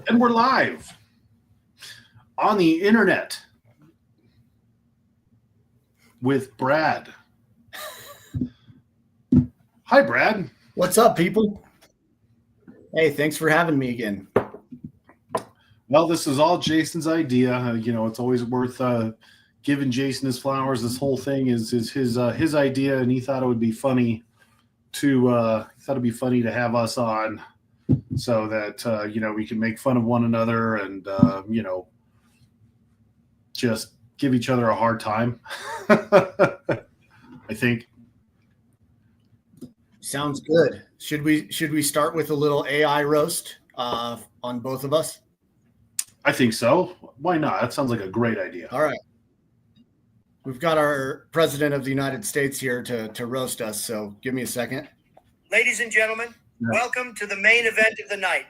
And we're live on the internet with Brad. Hi, Brad. What's up, people? Hey, thanks for having me again. Well, this is all Jason's idea. It's always worth giving Jason his flowers. This whole thing is his idea, and he thought it would be funny to have us on, so that we can make fun of one another and just give each other a hard time. I think. Sounds good. Should we start with a little AI roast on both of us? I think so. Why not? That sounds like a great idea. All right. We've got our President of the United States here to roast us, so give me a second. Ladies and gentlemen, welcome to the main event of the night,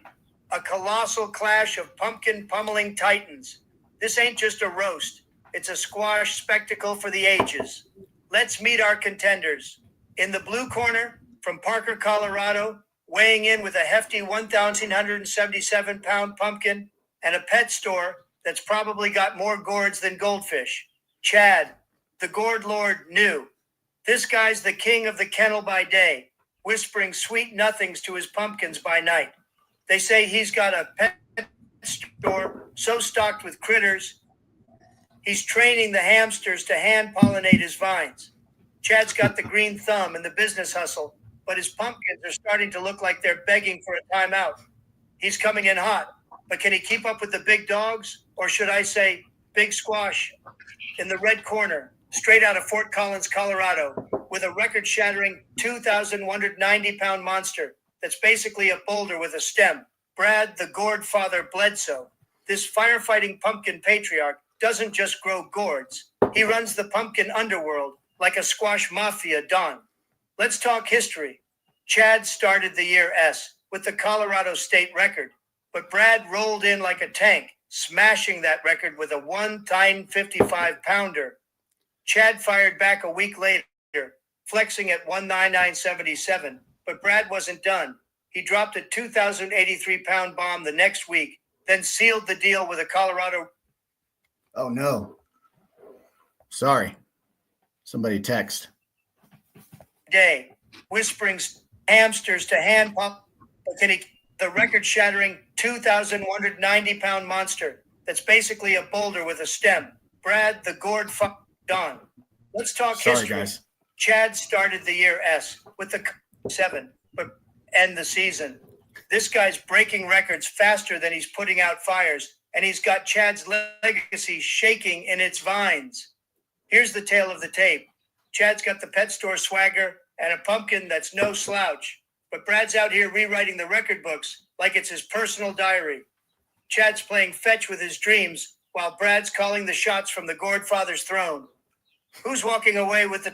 a colossal clash of pumpkin pummeling titans. This ain't just a roast. It's a squash spectacle for the ages. Let's meet our contenders. In the blue corner, from Parker, Colorado, weighing in with a hefty 1,177-pound pumpkin and a pet store that's probably got more gourds than goldfish, Chad, the gourd lord, knew. This guy's the king of the kennel by day, whispering sweet nothings to his pumpkins by night. They say he's got a pet store so stocked with critters, he's training the hamsters to hand-pollinate his vines. Chad's got the green thumb and the business hustle, but his pumpkins are starting to look like they're begging for a timeout. He's coming in hot, but can he keep up with the big dogs? Or should I say, big squash? In the red corner, straight out of Fort Collins, Colorado, with a record-shattering 2,190-pound monster that's basically a boulder with a stem, Brad the Gourd Father Bledsoe. This firefighting pumpkin patriarch doesn't just grow gourds. He runs the pumpkin underworld like a squash mafia don. Let's talk history. Chad started the year S with the Colorado state record, but Brad rolled in like a tank, smashing that record with a one-time 55-pounder. Chad fired back a week later, flexing at 199.77, but Brad wasn't done. He dropped a 2,083-pound bomb the next week, then sealed the deal with a Colorado. Oh, no. Sorry. Somebody text. Day, whispering hamsters to hand pump. The record-shattering 2,190-pound monster that's basically a boulder with a stem. Brad the Gourd Don. Let's talk history. Guys. Chad started the year S with the 7, but end the season. This guy's breaking records faster than he's putting out fires, and he's got Chad's legacy shaking in its vines. Here's the tale of the tape. Chad's got the pet store swagger and a pumpkin that's no slouch, but Brad's out here rewriting the record books like it's his personal diary. Chad's playing fetch with his dreams while Brad's calling the shots from the Gourd Father's throne. Who's walking away with the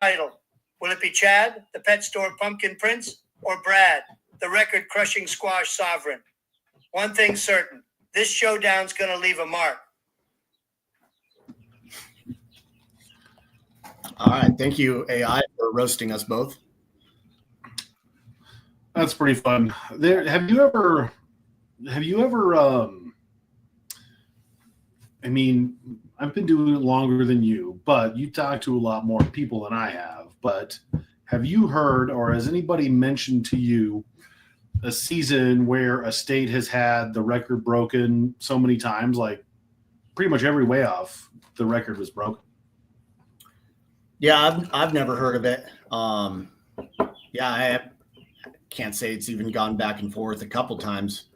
title? Will it be Chad, the pet store pumpkin prince, or Brad, the record-crushing squash sovereign? One thing's certain, this showdown's going to leave a mark. All right. Thank you, AI, for roasting us both. That's pretty fun. Have you ever I mean, I've been doing it longer than you, but you talk to a lot more people than I have. But have you heard, or has anybody mentioned to you a season where a state has had the record broken so many times, like pretty much every way off the record was broken? Yeah, I've never heard of it. I can't say it's even gone back and forth a couple times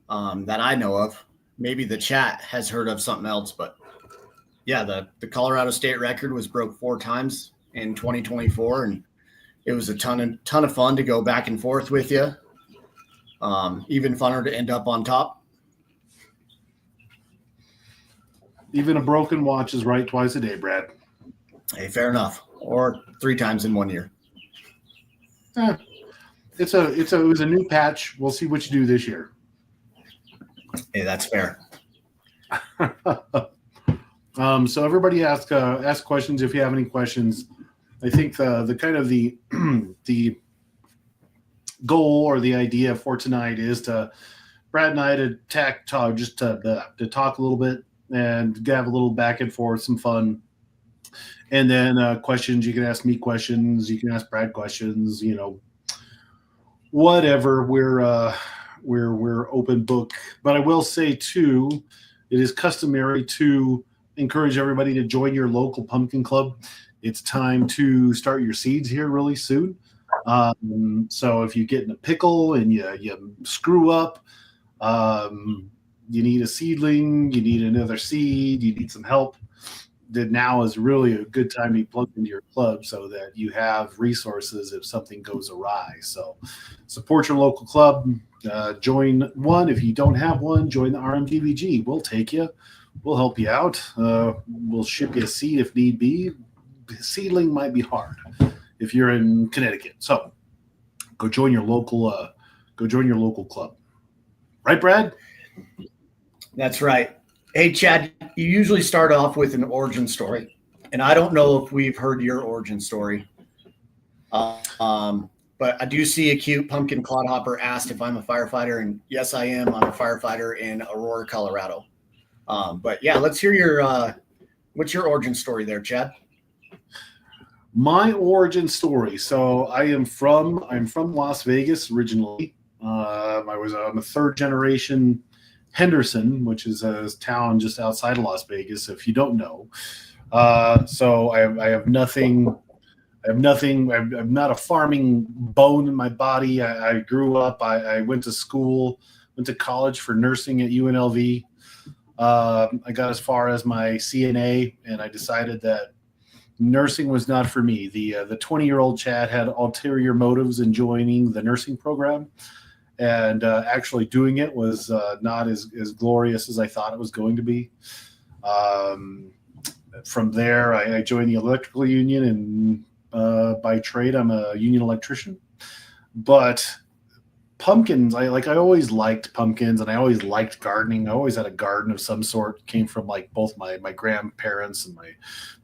that I know of. Maybe the chat has heard of something else, but yeah, the Colorado state record was broke 4 times in 2024, and it was a ton of fun to go back and forth with you. Even funner to end up on top. Even a broken watch is right twice a day, Brad. Hey, fair enough. Or 3 times in 1 year. It was a new patch. We'll see what you do this year. Hey, that's fair. So everybody ask questions if you have any questions. I think the kind of the the goal or the idea for tonight is to Brad and I to talk just to talk a little bit and have a little back and forth, some fun. And then questions, you can ask me questions, you can ask Brad questions, whatever. We're open book. But I will say too, it is customary to encourage everybody to join your local pumpkin club. It's time to start your seeds here really soon. So if you get in a pickle and you screw up, you need a seedling, you need another seed, you need some help, then now is really a good time to be plugged into your club so that you have resources if something goes awry. So support your local club, join one. If you don't have one, join the RMGVG. We'll take you. We'll help you out. We'll ship you a seed if need be. Seedling might be hard if you're in Connecticut. So go join your local club. Right, Brad? That's right. Hey, Chad, you usually start off with an origin story, and I don't know if we've heard your origin story. But I do see a cute pumpkin clodhopper asked if I'm a firefighter, and yes, I am. I'm a firefighter in Aurora, Colorado. But yeah, let's hear what's your origin story there, Chad? My origin story. So I'm from Las Vegas originally. I'm a third generation Henderson, which is a town just outside of Las Vegas, if you don't know. So I have nothing. I'm not a farming bone in my body. I grew up. I went to college for nursing at UNLV. I got as far as my CNA, and I decided that nursing was not for me. The 20-year-old Chad had ulterior motives in joining the nursing program. And actually doing it was not as glorious as I thought it was going to be. From there, I joined the electrical union, and by trade, I'm a union electrician. But pumpkins, I always liked pumpkins, and I always liked gardening. I always had a garden of some sort. Came from like both my grandparents and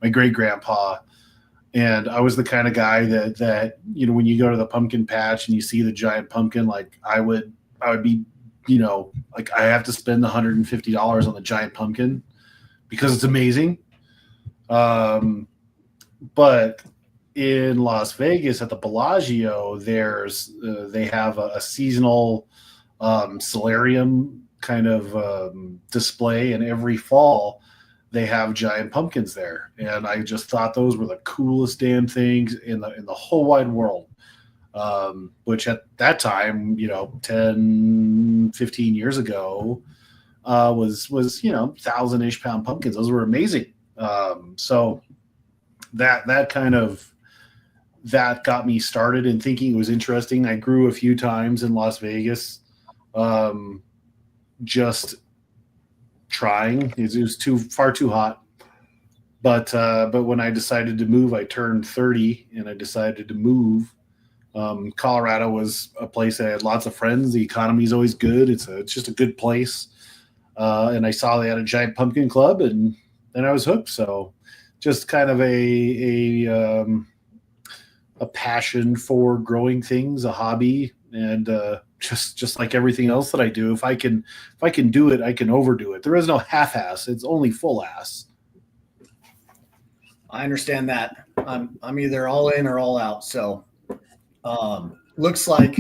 my great grandpa. And I was the kind of guy that when you go to the pumpkin patch and you see the giant pumpkin, like I would be, like I have to spend $150 on the giant pumpkin because it's amazing. But in Las Vegas at the Bellagio, they have a seasonal solarium kind of display, and every fall they have giant pumpkins there, and I just thought those were the coolest damn things in the whole wide world. Which at that time, 10, 15 years ago, was 1,000-ish pound pumpkins. Those were amazing. So that got me started in thinking it was interesting. I grew a few times in Las Vegas, just trying. It was far too hot. But when I decided to move, I turned 30 and I decided to move. Colorado was a place that had lots of friends. The economy is always good. It's just a good place. And I saw they had a giant pumpkin club, and then I was hooked. So just kind of a passion for growing things, a hobby, and just like everything else that I do, if I can do it, I can overdo it. There is no half-ass; it's only full-ass. I understand that. I'm either all in or all out. So, looks like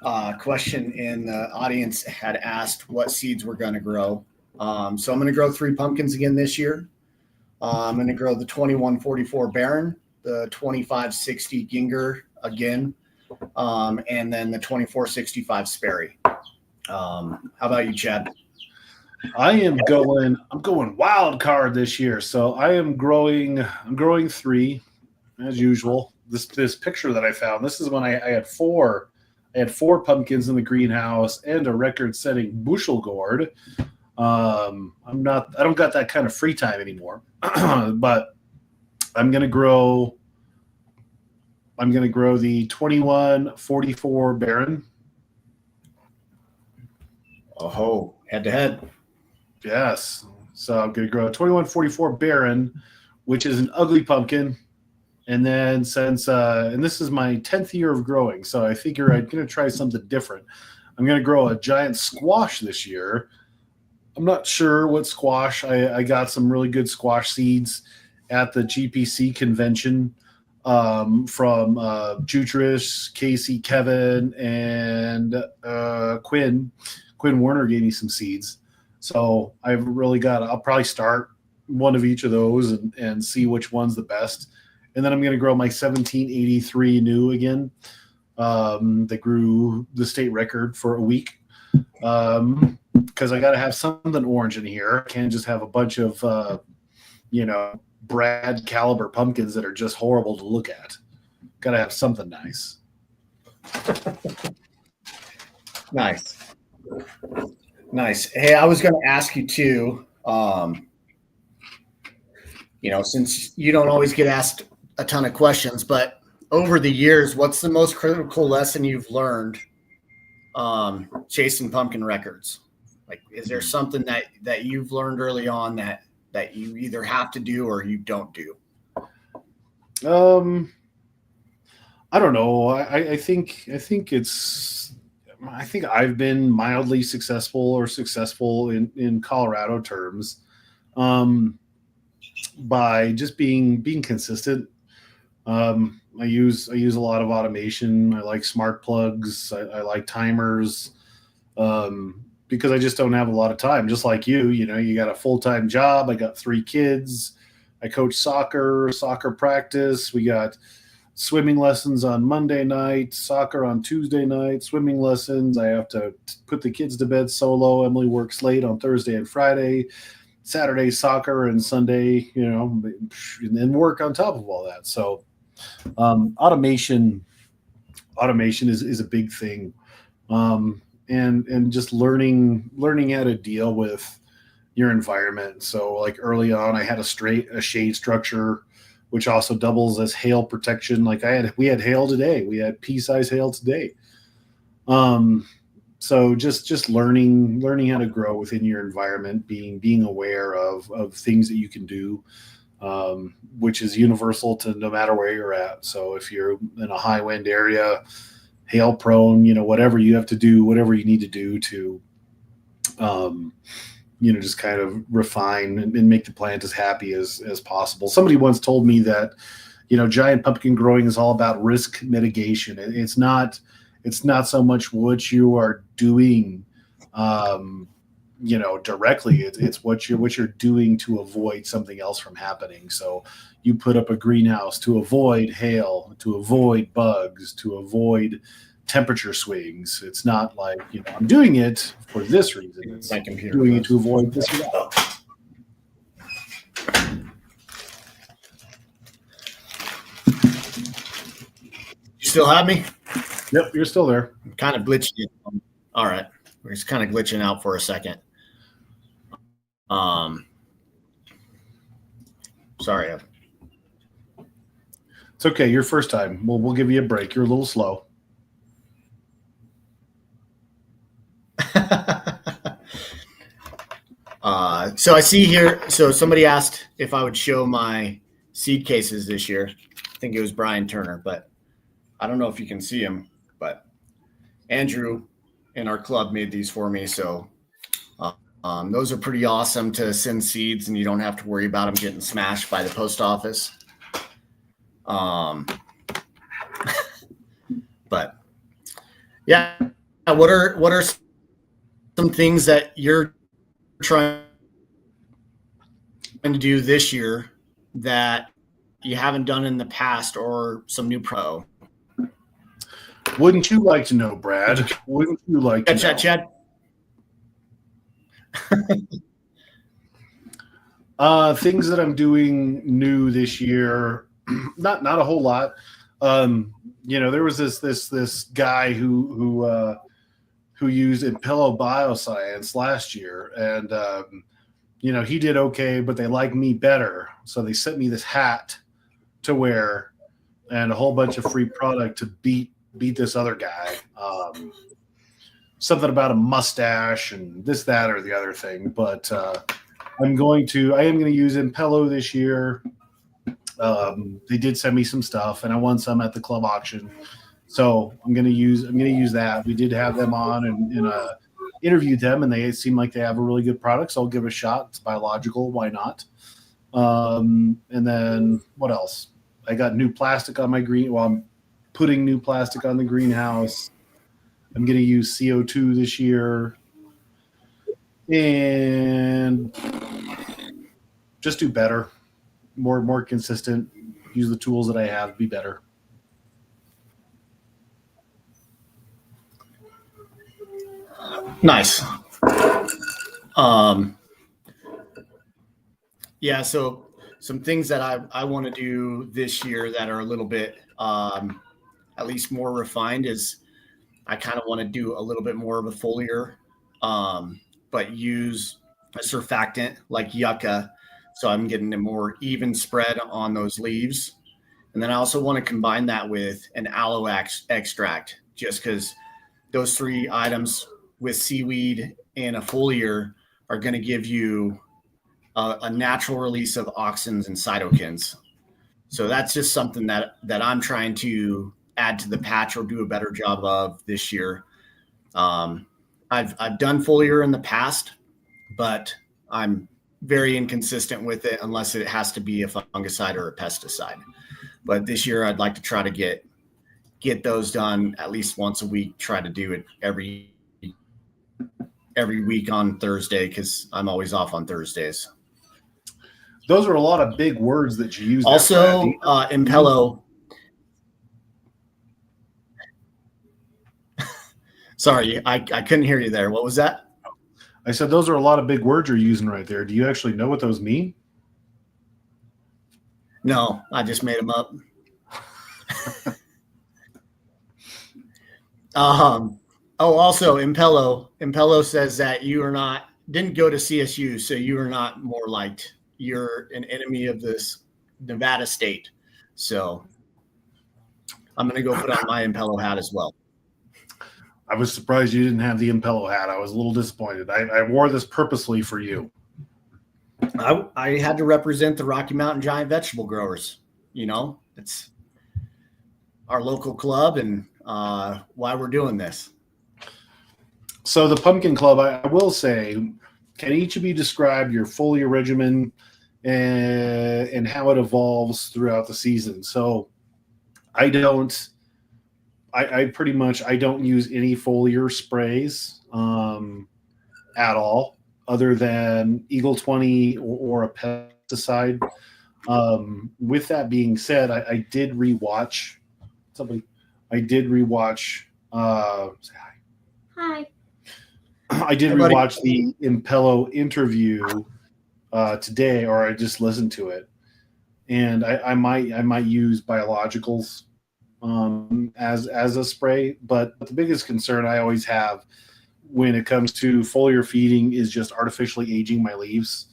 a question in the audience had asked what seeds we're going to grow. So I'm going to grow 3 pumpkins again this year. I'm going to grow the 2144 Baron, the 2560 Ginger again, and then the 2465 Sperry. How about you, Chad? I'm going wild card this year. So I'm growing 3 as usual. This picture that I found, this is when I had 4 pumpkins in the greenhouse and a record-setting bushel gourd. I don't got that kind of free time anymore. But I'm going to grow the 2144 Baron. Oh, head to head. Yes. So I'm going to grow a 2144 Baron, which is an ugly pumpkin. And then and this is my 10th year of growing, so I figure I'm going to try something different. I'm going to grow a giant squash this year. I'm not sure what squash. I got some really good squash seeds at the GPC convention from Jutris, Casey, Kevin, and Quinn. Quinn Warner gave me some seeds. So I've really I'll probably start one of each of those and see which one's the best. And then I'm going to grow my 1783 new again. That grew the state record for a week. Because I got to have something orange in here. I can't just have a bunch of, Brad caliber pumpkins that are just horrible to look at. Got to have something nice. Nice. Hey, I was going to ask you too, since you don't always get asked a ton of questions, but over the years, what's the most critical lesson you've learned chasing pumpkin records? Like, is there something that you've learned early on that you either have to do or you don't do? I don't know. I think I've been mildly successful or successful in Colorado terms by just being consistent. I use a lot of automation. I like smart plugs. I like timers because I just don't have a lot of time. Just like you got a full-time job. I got 3 kids. I coach soccer practice. We got swimming lessons on Monday night, soccer on Tuesday night, swimming lessons. I have to put the kids to bed solo. Emily works late on Thursday and Friday. Saturday soccer and Sunday, and then work on top of all that. So automation is a big thing. And just learning how to deal with your environment. So like early on, I had a shade structure, which also doubles as hail protection. Like we had hail today. We had pea-size hail today. So just learning how to grow within your environment, being aware of things that you can do, which is universal to no matter where you're at. So if you're in a high wind area, hail prone, whatever you have to do, whatever you need to do to, just kind of refine and make the plant as happy as possible. Somebody once told me that, giant pumpkin growing is all about risk mitigation. It's not so much what you are doing, directly. It's what you're doing to avoid something else from happening. So you put up a greenhouse to avoid hail, to avoid bugs, to avoid temperature swings. It's not like, I'm doing it for this reason. It's like doing it to avoid this. You still have me? Yep, you're still there. I'm kind of glitching. All right. We're just kind of glitching out for a second. Sorry. It's okay. Your first time. We'll give you a break. You're a little slow. So I see here. So somebody asked if I would show my seed cases this year. I think it was Brian Turner, but I don't know if you can see him. But Andrew in our club made these for me. So those are pretty awesome to send seeds, and you don't have to worry about them getting smashed by the post office. But yeah, what are some things that you're trying to do this year that you haven't done in the past, or some new pro? Wouldn't you like to know, Brad? Wouldn't you like to know? Chad? Things that I'm doing new this year, not a whole lot. There was this guy who used Impello Bioscience last year, and he did okay, but they liked me better, so they sent me this hat to wear and a whole bunch of free product to beat this other guy. Something about a mustache and this, that, or the other thing. But I am going to use Impello this year. They did send me some stuff, and I won some at the club auction. So I'm gonna use that. We did have them on and interviewed them, and they seem like they have a really good product. So I'll give it a shot. It's biological. Why not? And then what else? I got new plastic on my green. Well, I'm putting new plastic on the greenhouse. I'm going to use CO2 this year, and just do better, more consistent. Use the tools that I have. Be better. Nice. Yeah, so some things that I want to do this year that are a little bit at least more refined is I kind of want to do a little bit more of a foliar, but use a surfactant like yucca, so I'm getting a more even spread on those leaves. And then I also want to combine that with an aloe extract, just because those three items with seaweed and a foliar are going to give you a natural release of auxins and cytokines. So that's just something that I'm trying to add to the patch or do a better job of this year. I've done foliar in the past, but I'm very inconsistent with it unless it has to be a fungicide or a pesticide. But this year I'd like to try to get those done at least once a week. Try to do it every week on Thursday because I'm always off on Thursdays. Those are a lot of big words that you use. Also, Impello. Sorry, I couldn't hear you there. What was that? I said those are a lot of big words you're using right there. Do you actually know what those mean? No, I just made them up. Also, Impello says that you are didn't go to CSU, so you are not more liked. You're an enemy of this Nevada state. So I'm going to go put on my Impello hat as well. I was surprised you didn't have the Impello hat. I was a little disappointed. I wore this purposely for you. I had to represent the Rocky Mountain Giant Vegetable Growers. You know, it's our local club and why we're doing this. So the Pumpkin Club, I will say, can each of you describe your foliar regimen and how it evolves throughout the season? So I pretty much don't use any foliar sprays at all, other than Eagle 20 or a pesticide. With that being said, I did rewatch somebody. I did rewatch. Say hi. Hi. I did rewatch the Impello interview today, or I just listened to it, and I might use biologicals as a spray. But the biggest concern I always have when it comes to foliar feeding is just artificially aging my leaves.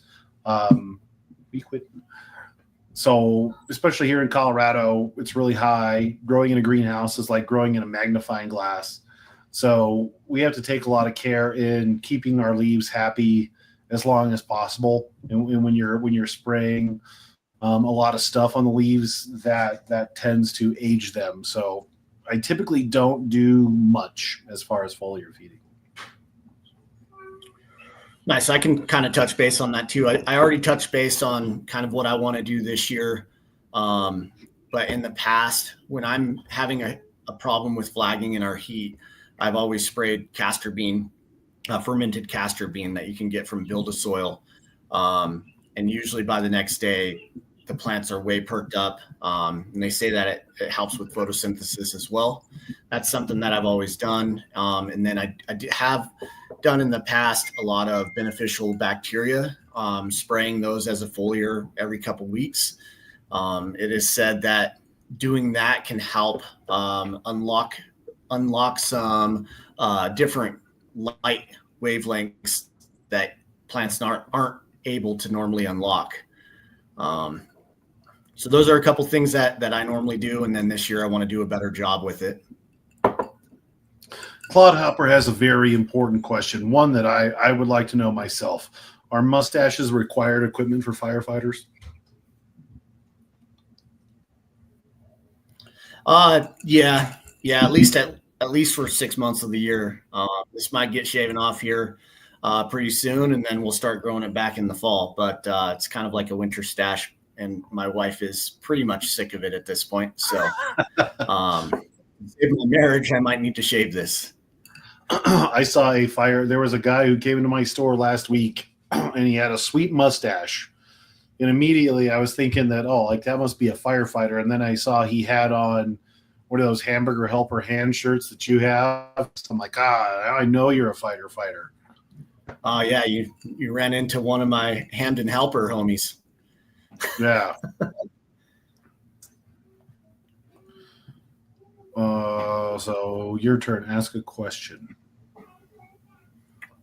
So especially here in Colorado, it's really high. Growing in a greenhouse is like growing in a magnifying glass. So we have to take a lot of care in keeping our leaves happy as long as possible. And when you're spraying a lot of stuff on the leaves, that tends to age them. So I typically don't do much as far as foliar feeding. Nice. I can kind of touch base on that too. I already touched base on kind of what I want to do this year. But in the past, when I'm having a problem with flagging in our heat, I've always sprayed castor bean, fermented castor bean that you can get from Build a Soil. And usually by the next day, the plants are way perked up. And they say that it helps with photosynthesis as well. That's something that I've always done. And then I have done in the past a lot of beneficial bacteria, spraying those as a foliar every couple weeks. It is said that doing that can help unlock some different light wavelengths that plants aren't able to normally unlock. So those are a couple things that I normally do, and then this year I want to do a better job with it. Clodhopper has a very important question, one that I would like to know myself. Are mustaches required equipment for firefighters? Yeah. Yeah, at least for 6 months of the year. This might get shaven off here pretty soon, and then we'll start growing it back in the fall. But it's kind of like a winter stash, and my wife is pretty much sick of it at this point. So, in my marriage, I might need to shave this. I saw a fire. There was a guy who came into my store last week, and he had a sweet mustache. And immediately I was thinking that, oh, like that must be a firefighter. And then I saw he had on one of those hamburger helper hand shirts that you have. So I'm like, I know you're a fighter. Yeah, you ran into one of my Hamden helper homies. Yeah. So your turn. Ask a question.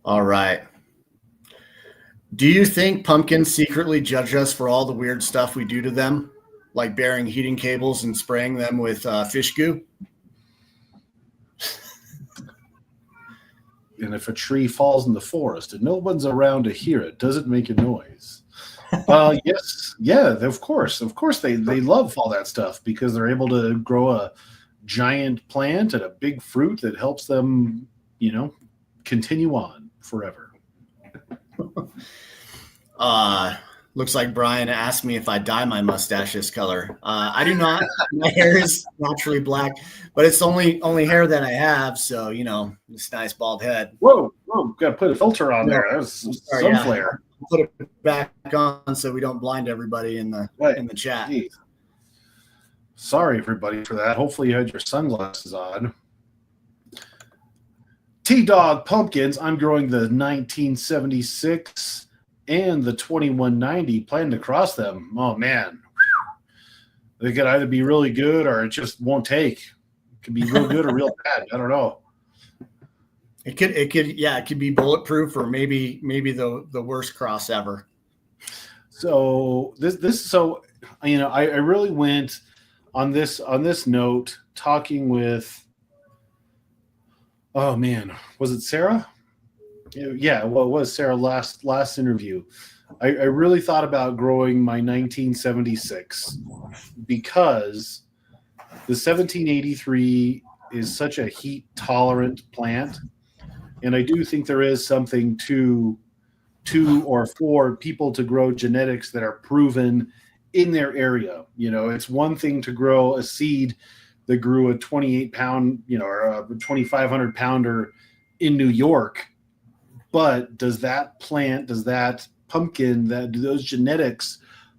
All right. Do you think pumpkins secretly judge us for all the weird stuff we do to them, like burying heating cables and spraying them with fish goo? And if a tree falls in the forest and no one's around to hear it, does it make a noise? Yes. Yeah, of course. Of course they love all that stuff because they're able to grow a giant plant and a big fruit that helps them, continue on forever. Looks like Brian asked me if I dye my mustache this color. I do not. My hair is naturally black, but it's only hair that I have. So, this nice bald head. Whoa, got to put a filter on there. That's some flare. Put it back on so we don't blind everybody in the chat. Jeez. Sorry, everybody, for that. Hopefully you had your sunglasses on. T-Dog Pumpkins. I'm growing the 1976 and the 2190. Plan to cross them. Oh, man. They could either be really good or it just won't take. It could be real good or real bad. I don't know. It could be bulletproof or maybe the worst cross ever. So I really went on this note talking with, oh man, was it Sarah? Yeah, well, it was Sarah last interview. I really thought about growing my 1976 because the 1783 is such a heat tolerant plant. And I do think there is something to or for people to grow genetics that are proven in their area. It's one thing to grow a seed that grew a 28-pound, or a 2,500 pounder in New York. But does that pumpkin, do those genetics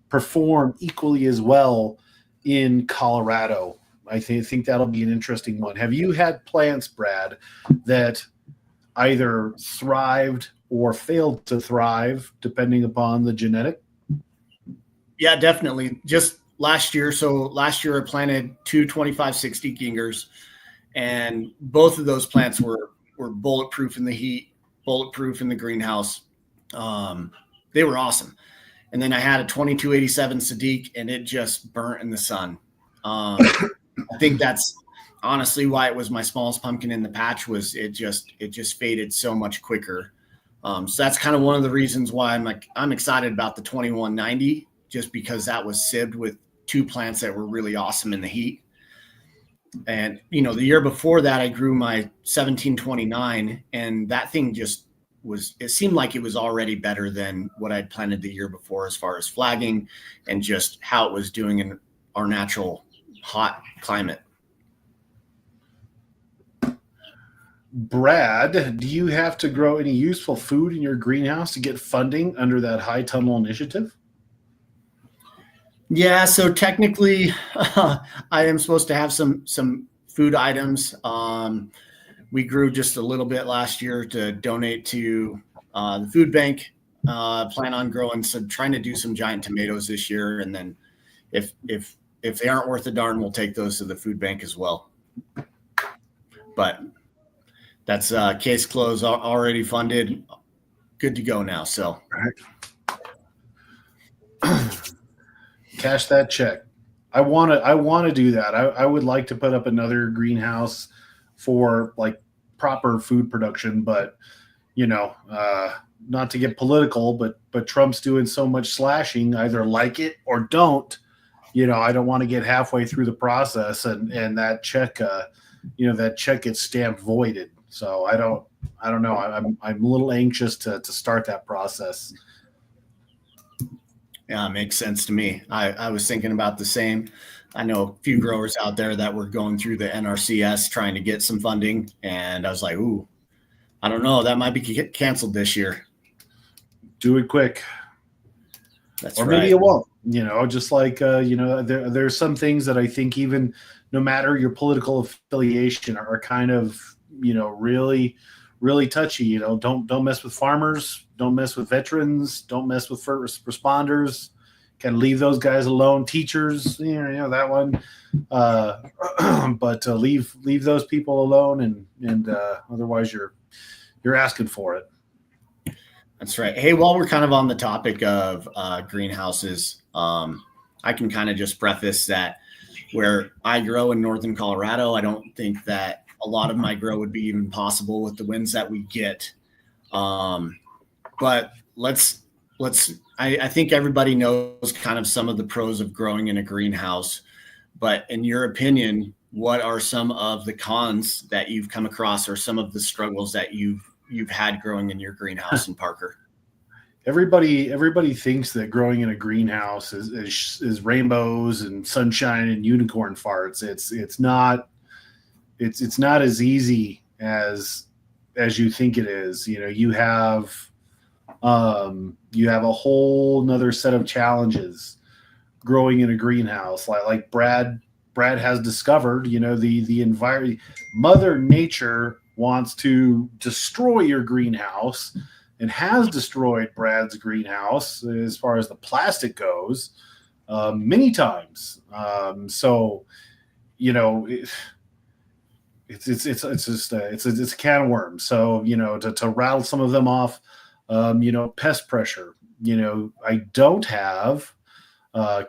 perform equally as well in Colorado? I think that'll be an interesting one. Have you had plants, Brad, that either thrived or failed to thrive depending upon the genetic? Yeah, definitely. Just last year. So last year I planted 2 2560 gingers, and both of those plants were bulletproof in the heat, bulletproof in the greenhouse. They were awesome. And then I had a 2287 Sadiq, and it just burnt in the sun. I think that's honestly why it was my smallest pumpkin in the patch. Was it just faded so much quicker. So that's kind of one of the reasons why I'm excited about the 2190, just because that was sibbed with 2 plants that were really awesome in the heat. And the year before that I grew my 1729, and that thing it seemed like it was already better than what I'd planted the year before as far as flagging and just how it was doing in our natural hot climate. Brad, do you have to grow any useful food in your greenhouse to get funding under that high tunnel initiative? Yeah, so technically I am supposed to have some food items. We grew just a little bit last year to donate to the food bank. Plan on trying to do some giant tomatoes this year, and then if they aren't worth a darn, we'll take those to the food bank as well. But that's case closed, already funded, good to go now. So cash that check. I want to do that. I would like to put up another greenhouse for like proper food production, but not to get political, but Trump's doing so much slashing, either like it or don't. I don't want to get halfway through the process and that check that check gets stamped voided. So I don't know. I'm a little anxious to start that process. Yeah, it makes sense to me. I was thinking about the same. I know a few growers out there that were going through the NRCS trying to get some funding, and I was like, ooh, I don't know. That might be canceled this year. Do it quick. That's or right. maybe it won't. Just like there's some things that I think, even no matter your political affiliation, are kind of really, really touchy. Don't mess with farmers, don't mess with veterans, don't mess with first responders. Kind of leave those guys alone. Teachers, that one. But leave those people alone, and otherwise you're asking for it. That's right. Hey, while we're kind of on the topic of greenhouses, I can kind of just preface that where I grow in northern Colorado, I don't think that a lot of my grow would be even possible with the winds that we get. But I think everybody knows kind of some of the pros of growing in a greenhouse. But in your opinion, what are some of the cons that you've come across, or some of the struggles that you've had growing in your greenhouse in Parker? Everybody thinks that growing in a greenhouse is rainbows and sunshine and unicorn farts. It's not as easy as you think it is. You have a whole nother set of challenges growing in a greenhouse, like Brad has discovered. The environment, Mother Nature wants to destroy your greenhouse, and has destroyed Brad's greenhouse as far as the plastic goes many times. So it's just it's a can of worms. So to rattle some of them off, pest pressure. I don't have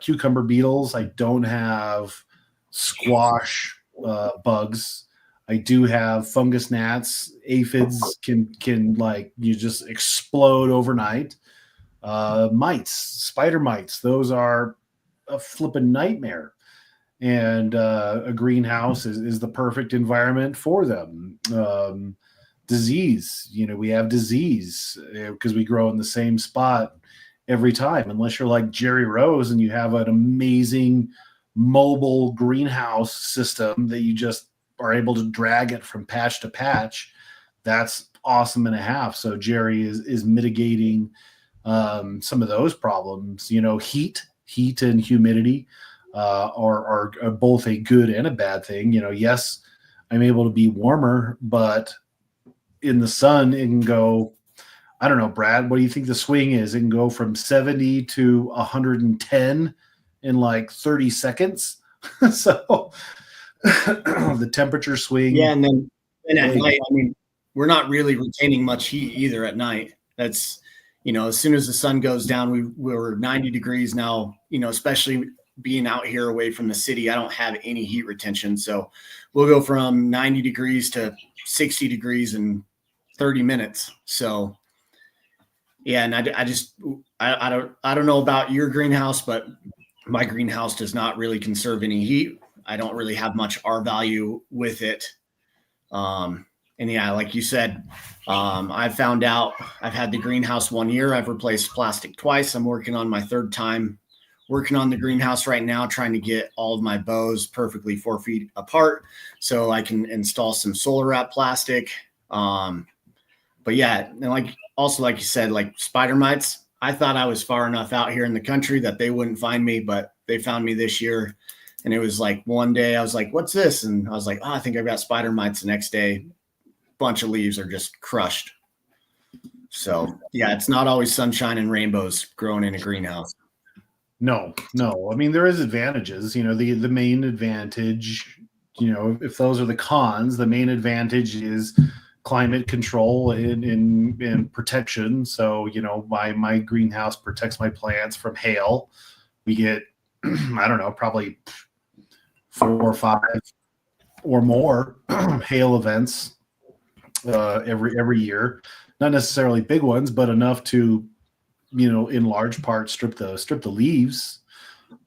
cucumber beetles. I don't have squash bugs. I do have fungus gnats. Aphids can like you just explode overnight. Mites, spider mites, those are a flippin' nightmare. And a greenhouse is the perfect environment for them. Disease, we have disease because we grow in the same spot every time, unless you're like Jerry Rose and you have an amazing mobile greenhouse system that you just are able to drag it from patch to patch. That's awesome and a half. So Jerry is mitigating some of those problems. Heat and humidity are both a good and a bad thing. Yes, I'm able to be warmer, but in the sun it can go, I don't know, Brad, what do you think the swing is? It can go from 70 to 110 in like 30 seconds. So the temperature swing. Yeah, and then at night, we're not really retaining much heat either at night. That's, as soon as the sun goes down, we're 90 degrees now, especially being out here away from the city, I don't have any heat retention. So we'll go from 90 degrees to 60 degrees in 30 minutes. So yeah, and I don't know about your greenhouse, but my greenhouse does not really conserve any heat. I don't really have much R value with it. And yeah, like you said, I found out I've had the greenhouse 1 year. I've replaced plastic twice. I'm working on my third time working on the greenhouse right now, trying to get all of my bows perfectly 4 feet apart so I can install some solar wrap plastic. But yeah, and like you said, like spider mites, I thought I was far enough out here in the country that they wouldn't find me, but they found me this year. And it was like one day I was like, what's this? And I was like, I think I've got spider mites. The next day, bunch of leaves are just crushed. So yeah, it's not always sunshine and rainbows growing in a greenhouse. No. I mean, there is advantages. The main advantage, if those are the cons, the main advantage is climate control and protection. So, my greenhouse protects my plants from hail. We get, I don't know, probably 4 or 5 or more hail events every year. Not necessarily big ones, but enough to, in large part strip the leaves.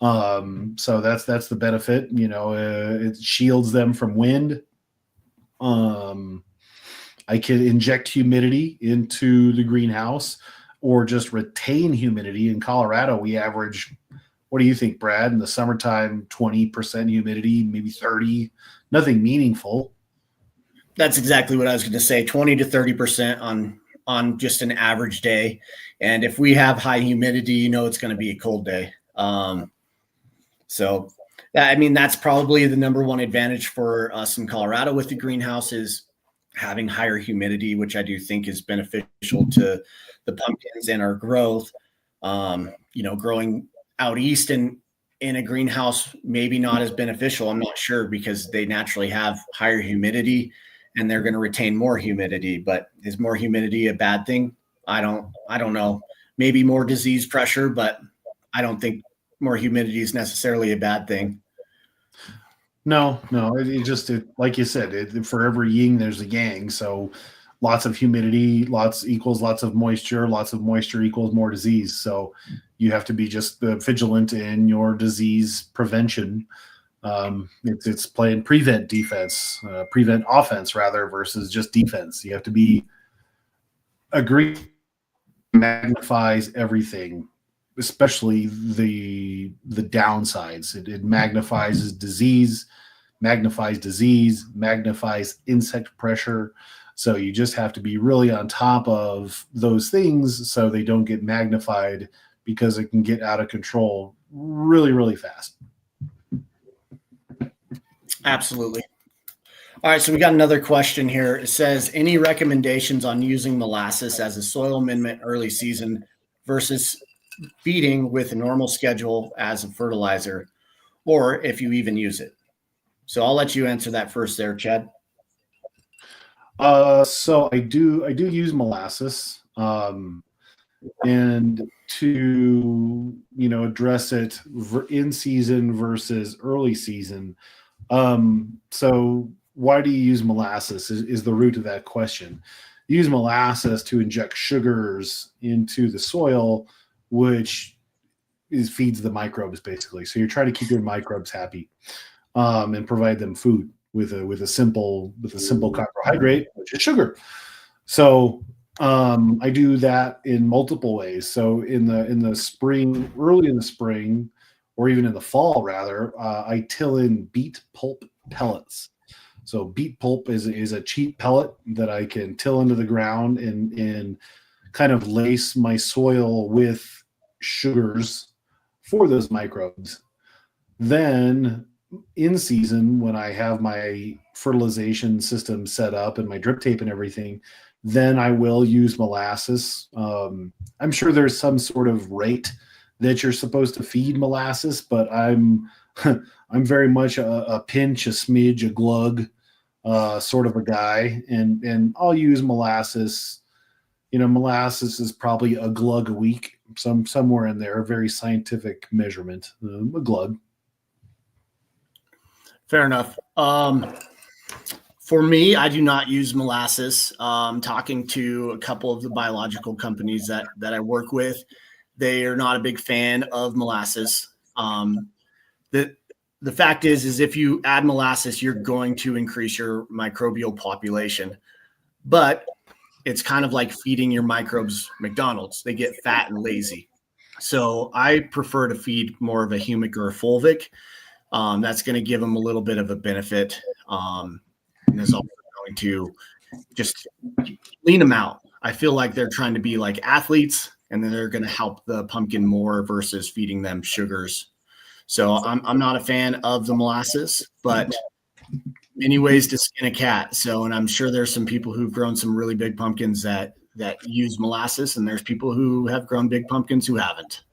So that's the benefit. It shields them from wind. I can inject humidity into the greenhouse or just retain humidity. In Colorado, we average, what do you think, Brad? In the summertime, 20% humidity, maybe 30, nothing meaningful. That's exactly what I was going to say. 20 to 30% on just an average day. And if we have high humidity, it's going to be a cold day. So I mean, that's probably the number one advantage for us in Colorado with the greenhouse is having higher humidity, which I do think is beneficial to the pumpkins and our growth. Growing out east in a greenhouse, maybe not as beneficial. I'm not sure because they naturally have higher humidity and they're going to retain more humidity. But is more humidity a bad thing? I don't know. Maybe more disease pressure, but I don't think more humidity is necessarily a bad thing. No, it like you said, for every yin, there's a yang. So lots of humidity, equals lots of moisture equals more disease. So you have to be just vigilant in your disease prevention. It's playing prevent offense rather versus just defense. You have to be magnifies everything, especially the downsides. It magnifies disease, magnifies insect pressure. So you just have to be really on top of those things so they don't get magnified because it can get out of control really, really fast. Absolutely. All right, so we got another question here. It says, any recommendations on using molasses as a soil amendment early season versus feeding with a normal schedule as a fertilizer, or if you even use it? So I'll let you answer that first there, Chad. So I do use molasses, and to address it in season versus early season. So why do you use molasses is the root of that question. You use molasses to inject sugars into the soil, which feeds the microbes basically. So you're trying to keep your microbes happy, and provide them food with a simple carbohydrate, which is sugar. So I do that in multiple ways. So in the spring, early in the spring, or even in the fall rather, I till in beet pulp pellets. So beet pulp is a cheap pellet that I can till into the ground and kind of lace my soil with sugars for those microbes. Then in season, when I have my fertilization system set up and my drip tape and everything, then I will use molasses. I'm sure there's some sort of rate that you're supposed to feed molasses, but I'm very much a pinch, a smidge, a glug sort of a guy, and I'll use molasses. Molasses is probably a glug a week, somewhere in there, a very scientific measurement, a glug. Fair enough. For me, I do not use molasses. Talking to a couple of the biological companies that I work with, they are not a big fan of molasses. The fact is if you add molasses, you're going to increase your microbial population. But it's kind of like feeding your microbes McDonald's. They get fat and lazy. So I prefer to feed more of a humic or a fulvic. That's going to give them a little bit of a benefit. And is also going to just lean them out. I feel like they're trying to be like athletes, and then they're going to help the pumpkin more versus feeding them sugars. So I'm not a fan of the molasses, but many ways to skin a cat. So, and I'm sure there's some people who've grown some really big pumpkins that use molasses, and there's people who have grown big pumpkins who haven't.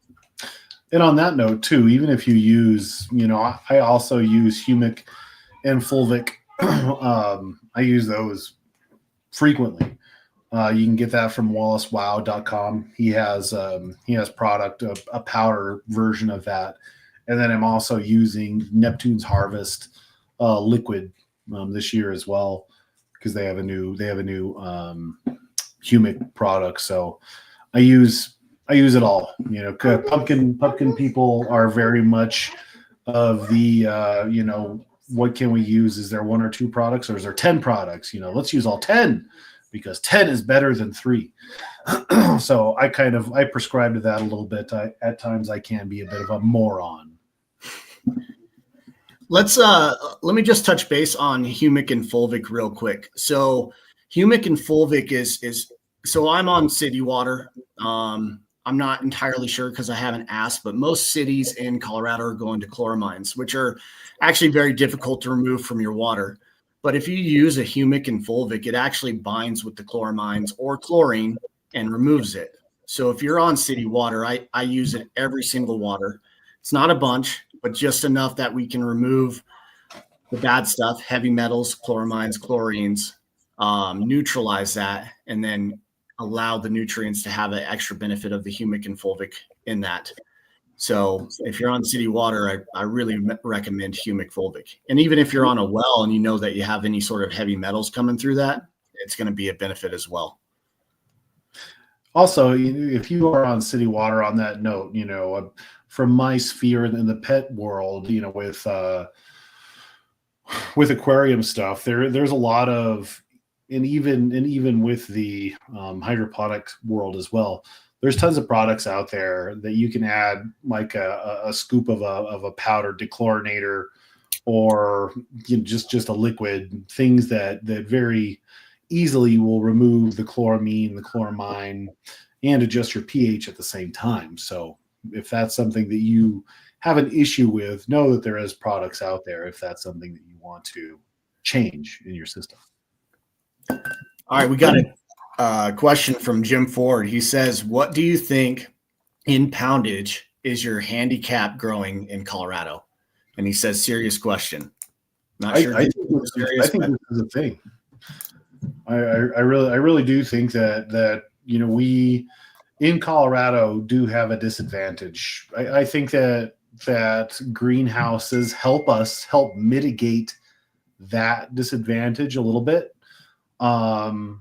And on that note too, even if you use, I also use humic and fulvic. I use those frequently. You can get that from wallacewow.com. He has product, a powder version of that. And then I'm also using Neptune's Harvest liquid this year as well, because they have a new humic product. So I use it all. Pumpkin people are very much of the what can we use? Is there 1 or 2 products, or is there 10 products? Let's use all 10 because 10 is better than 3. So I prescribe to that a little bit. At times I can be a bit of a moron. Let me just touch base on humic and fulvic real quick. So humic and fulvic is so I'm on city water. I'm not entirely sure because I haven't asked, but most cities in Colorado are going to chloramines, which are actually very difficult to remove from your water. But if you use a humic and fulvic, it actually binds with the chloramines or chlorine and removes it. So if you're on city water, I use it every single water. It's not a bunch, but just enough that we can remove the bad stuff, heavy metals, chloramines, chlorines, neutralize that, and then allow the nutrients to have an extra benefit of the humic and fulvic in that. So if you're on city water, I really recommend humic fulvic. And even if you're on a well and you know that you have any sort of heavy metals coming through that, it's going to be a benefit as well. Also, if you are on city water, on that note, from my sphere in the pet world, with aquarium stuff, there's a lot of, and even with the hydroponic world as well, there's tons of products out there that you can add, like a scoop of a powdered dechlorinator, or just a liquid, things that very easily will remove the chloramine, the chloramine, and adjust your pH at the same time. So if that's something that you have an issue with, know that there is products out there if that's something that you want to change in your system. All right, we got a question from Jim Ford. He says, what do you think in poundage is your handicap growing in Colorado? And he says, serious question. Not sure. I think this is a thing. I really do think that we in Colorado do have a disadvantage. I think that greenhouses help mitigate that disadvantage a little bit. And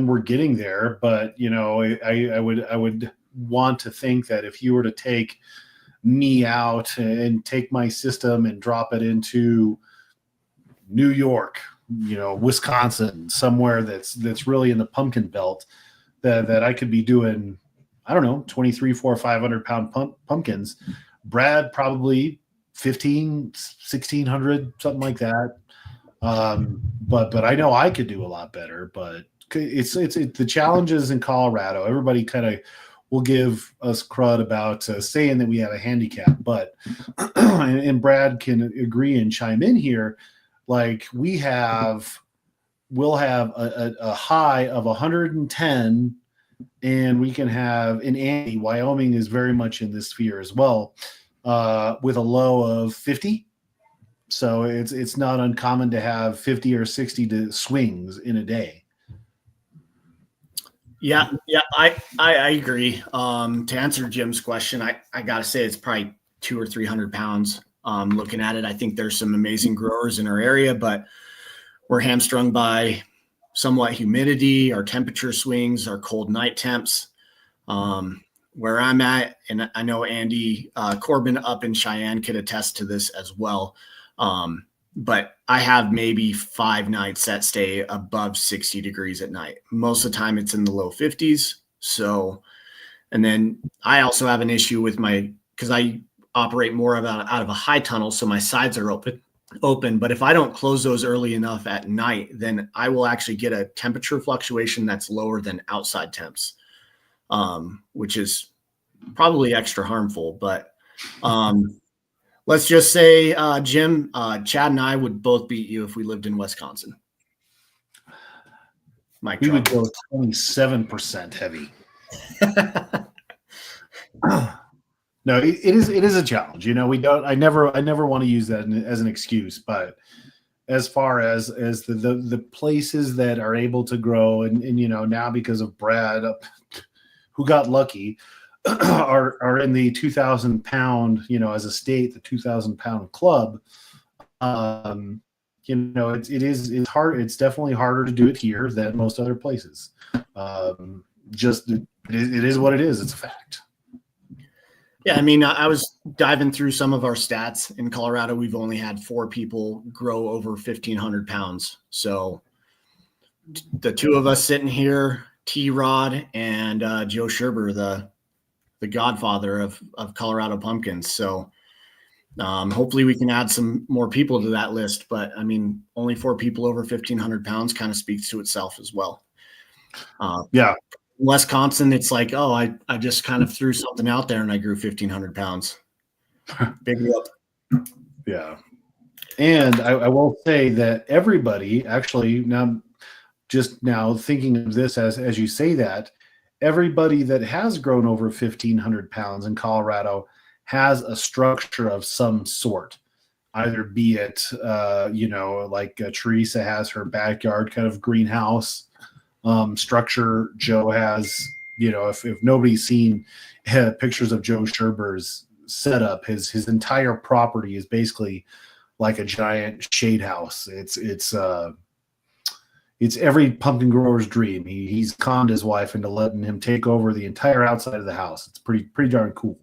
we're getting there, but I would want to think that if you were to take me out and take my system and drop it into New York, Wisconsin, somewhere that's really in the pumpkin belt, that I could be doing, I don't know, 500 pound pumpkins. Brad probably 1,600, something like that. But I know I could do a lot better. But it's the challenges in Colorado. Everybody kind of will give us crud about saying that we have a handicap, but and Brad can agree and chime in here. Like we'll have a high of 110, and we can have in Andy, Wyoming is very much in this sphere as well, with a low of 50. So it's not uncommon to have 50 or 60 swings in a day. Yeah, I agree. To answer Jim's question, I gotta say it's probably 200 or 300 pounds. Looking at it, I think there's some amazing growers in our area, but we're hamstrung by somewhat humidity, our temperature swings, our cold night temps. Where I'm at, and I know Andy Corbin up in Cheyenne could attest to this as well. But I have maybe 5 nights that stay above 60 degrees at night. Most of the time it's in the low 50s. So, and then I also have an issue with because I operate more out of a high tunnel. So my sides are open, but if I don't close those early enough at night, then I will actually get a temperature fluctuation that's lower than outside temps, which is probably extra harmful. But let's just say, Jim, Chad and I would both beat you if we lived in Wisconsin. We would go 27% heavy. No, it is a challenge. I never want to use that as an excuse, but as far as the places that are able to grow and now because of Brad, who got lucky, are in the 2,000 pound, as a state, the 2,000 pound club. It's hard. It's definitely harder to do it here than most other places. It is what it is. It's a fact. Yeah, I mean, I was diving through some of our stats. In Colorado, we've only had 4 people grow over 1,500 pounds. So the two of us sitting here, T-Rod and Joe Sherber, the godfather of Colorado pumpkins. So hopefully we can add some more people to that list. But I mean, only 4 people over 1,500 pounds kind of speaks to itself as well. Yeah. Wisconsin, it's like, oh, I just kind of threw something out there and I grew 1,500 pounds. Big whoop. Yeah. And I will say that everybody actually now thinking of this as you say that, everybody that has grown over 1,500 pounds in Colorado has a structure of some sort. Either be it, like Teresa has her backyard kind of greenhouse structure. Joe has, if nobody's seen pictures of Joe Sherber's setup, his entire property is basically like a giant shade house. It's every pumpkin grower's dream. He's conned his wife into letting him take over the entire outside of the house. It's pretty darn cool.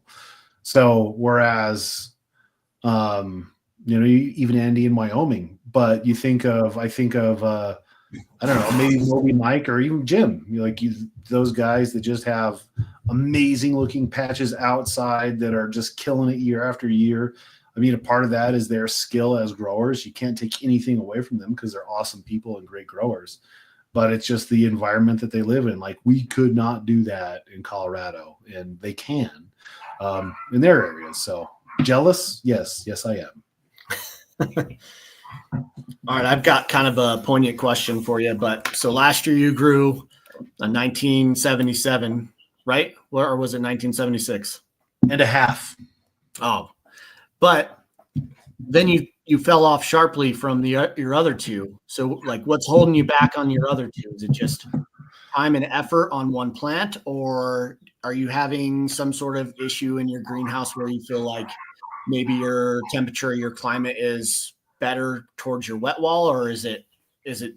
So whereas, even Andy in Wyoming, but I think of, I don't know, maybe Moby Mike or even Jim, those guys that just have amazing looking patches outside that are just killing it year after year. I mean, a part of that is their skill as growers. You can't take anything away from them because they're awesome people and great growers, but it's just the environment that they live in. Like, we could not do that in Colorado, and they can in their areas. So jealous? Yes, I am. All right, I've got kind of a poignant question for you. But so last year you grew a 1977, right? Or was it 1976? And a half. Oh, but then you fell off sharply from your other two. So like, what's holding you back on your other two? Is it just time and effort on one plant, or are you having some sort of issue in your greenhouse where you feel like maybe your temperature, your climate is better towards your wet wall, or is it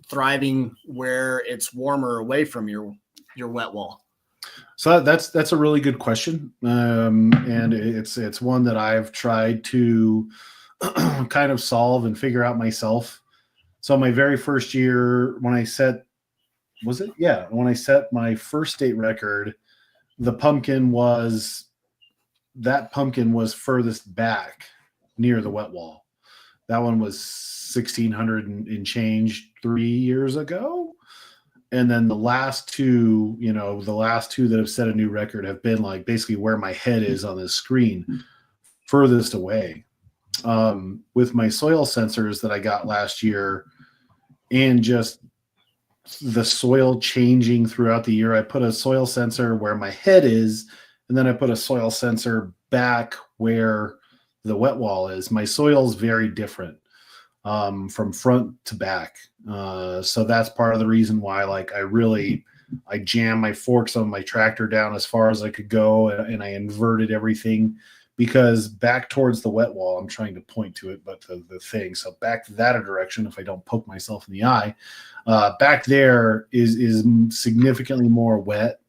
thriving where it's warmer away from your wet wall? So that's a really good question, and it's one that I've tried to kind of solve and figure out myself. So my very first year, when I set my first state record, the pumpkin was furthest back near the wet wall. That one was 1,600 and change 3 years ago. And then the last two that have set a new record have been like basically where my head is on this screen, furthest away. With my soil sensors that I got last year and just the soil changing throughout the year, I put a soil sensor where my head is, and then I put a soil sensor back where the wet wall is. My soil's very different from front to back. So that's part of the reason why, like, I jammed my forks on my tractor down as far as I could go, and I inverted everything because back towards the wet wall, I'm trying to point to it, but the thing, so back that direction, if I don't poke myself in the eye, back there is significantly more wet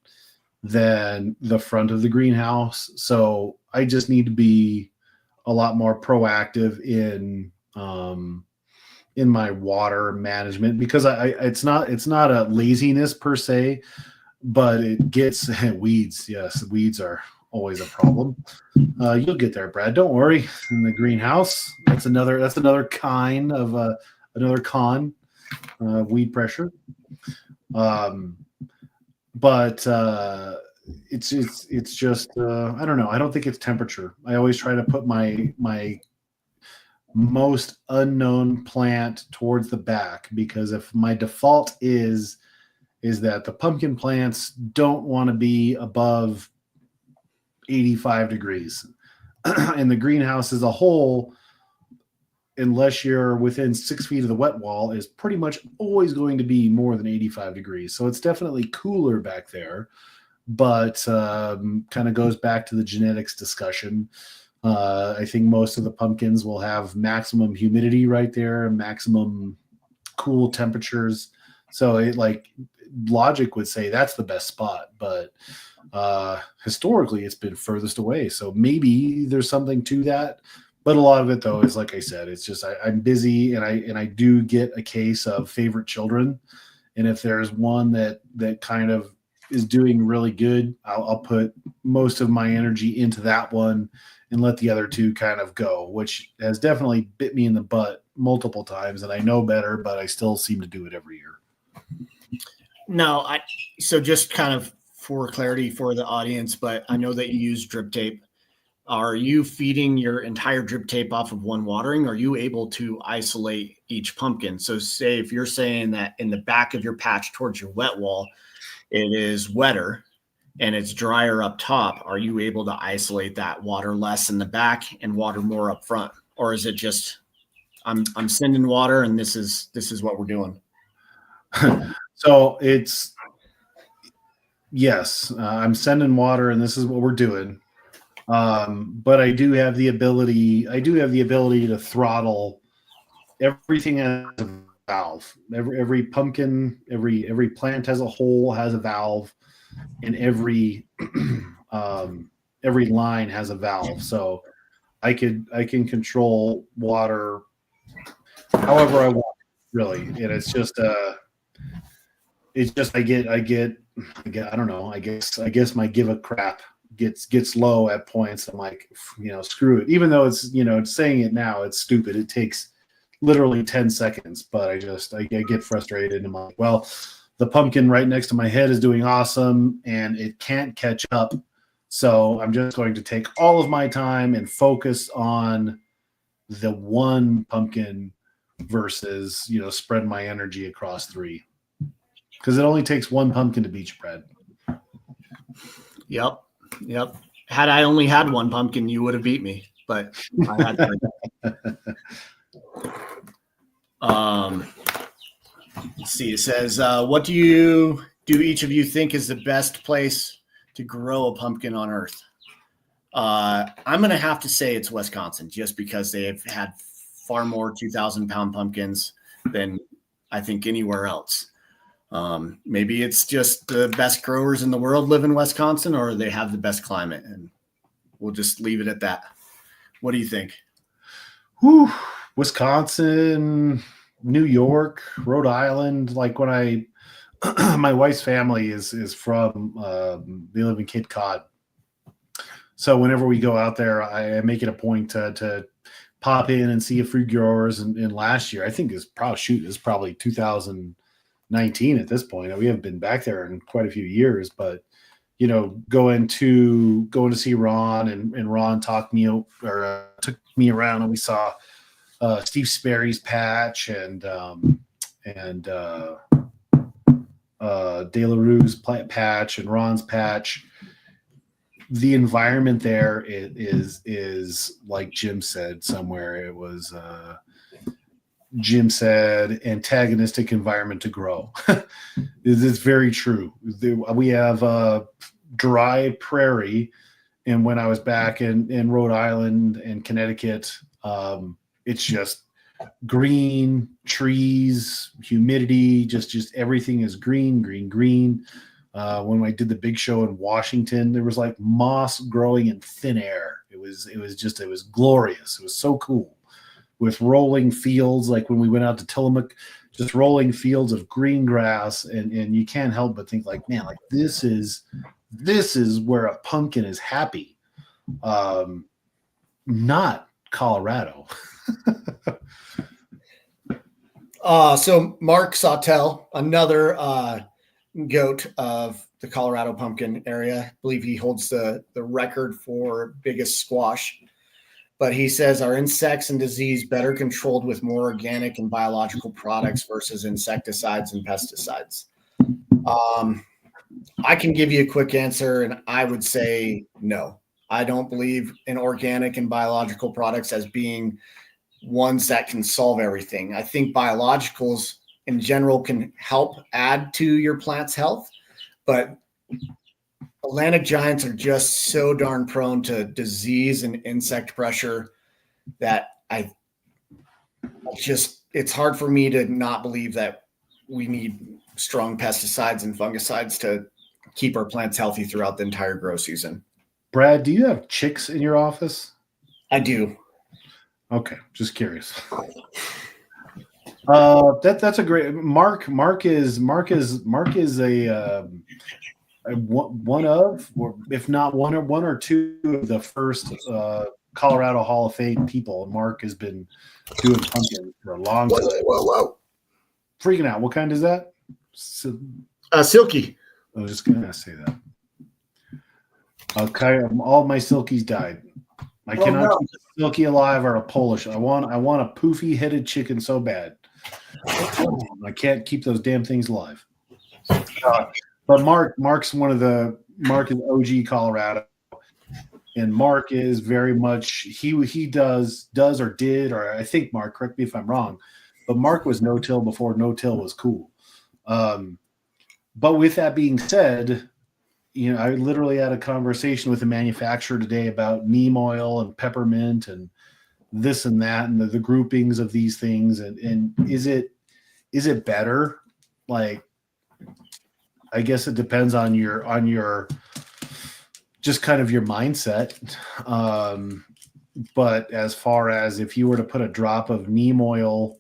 than the front of the greenhouse. So I just need to be a lot more proactive in my water management, because it's not a laziness per se, but it gets weeds. Yes, weeds are always a problem. You'll get there, Brad. Don't worry. In the greenhouse, that's another kind of another con, weed pressure. But it's just I don't know. I don't think it's temperature. I always try to put my most unknown plant towards the back, because if my default is that the pumpkin plants don't want to be above 85 degrees, and the greenhouse as a whole, unless you're within 6 feet of the wet wall, is pretty much always going to be more than 85 degrees. So it's definitely cooler back there, but kind of goes back to the genetics discussion. I think most of the pumpkins will have maximum humidity right there, maximum cool temperatures. So logic would say that's the best spot, but historically it's been furthest away. So maybe there's something to that. But a lot of it, though, is like I said, it's just I'm busy, and I do get a case of favorite children, and if there's one that kind of is doing really good, I'll put most of my energy into that one and let the other two kind of go, which has definitely bit me in the butt multiple times, and I know better, but I still seem to do it every year. No, so just kind of for clarity for the audience, but I know that you use drip tape. Are you feeding your entire drip tape off of one watering? Are you able to isolate each pumpkin? So say if you're saying that in the back of your patch towards your wet wall, it is wetter and it's drier up top, are you able to isolate that water less in the back and water more up front? Or is it just I'm sending water and this is what we're doing? So it's yes, I'm sending water and this is what we're doing. But I do have the ability to throttle everything as a valve. Every pumpkin, every plant as a whole has a valve, and every line has a valve. So I can control water however I want, really. And it's just I don't know. I guess my give a crap gets low at points. I'm like, screw it. Even though it's saying it now, it's stupid. It takes literally 10 seconds, but I get frustrated. And I'm like, well, the pumpkin right next to my head is doing awesome and it can't catch up. So I'm just going to take all of my time and focus on the one pumpkin versus, spread my energy across three. Because it only takes one pumpkin to beat you, Brad. Yep. Had I only had one pumpkin, you would have beat me. But I had three. Let's see. It says, what do each of you think is the best place to grow a pumpkin on Earth? I'm going to have to say it's Wisconsin, just because they've had far more 2,000-pound pumpkins than I think anywhere else. Maybe it's just the best growers in the world live in Wisconsin, or they have the best climate, and we'll just leave it at that. What do you think? Whew. Wisconsin, New York, Rhode Island. Like when my wife's family is from, they live in Cape Cod. So whenever we go out there, I make it a point to pop in and see a few growers. And last year, I think it's probably 2019 at this point. We haven't been back there in quite a few years, but going to see Ron, and Ron took me around, and we saw Steve Sperry's patch and De La Rue's patch and Ron's patch. The environment there is like Jim said somewhere. It was Jim said antagonistic environment to grow. It's very true. We have dry prairie, and when I was back in Rhode Island and Connecticut, it's just green trees, humidity, just everything is green. When I did the big show in Washington, there was like moss growing in thin air. It was glorious. It was so cool, with rolling fields. Like when we went out to Tillamook, just rolling fields of green grass, and you can't help but think like, man, like this is where a pumpkin is happy. Not Colorado. So Mark Sawtell, another goat of the Colorado pumpkin area, I believe he holds the record for biggest squash. But he says, are insects and disease better controlled with more organic and biological products versus insecticides and pesticides? I can give you a quick answer, and I would say no. I don't believe in organic and biological products as being ones that can solve everything. I think biologicals in general can help add to your plant's health, but Atlantic giants are just so darn prone to disease and insect pressure that it's hard for me to not believe that we need strong pesticides and fungicides to keep our plants healthy throughout the entire grow season. Brad, do you have chicks in your office? I do. Okay, just curious. That's a great Mark is a one of, or if not one or two of the first Colorado Hall of Fame people. Mark has been doing pumpkins for a long time. Whoa. Freaking out. What kind is that? Silky. I was just gonna say that. Okay, all my silkies died. I cannot keep a silky alive or a Polish. I want a poofy headed chicken so bad. I can't keep those damn things alive. But Mark's Mark is OG Colorado, and Mark is very much he does or did, or I think Mark, correct me if I'm wrong, but Mark was no-till before no-till was cool. But with that being said, I literally had a conversation with a manufacturer today about neem oil and peppermint and this and that and the groupings of these things, and is it better? Like, I guess it depends on your just kind of your mindset. But as far as if you were to put a drop of neem oil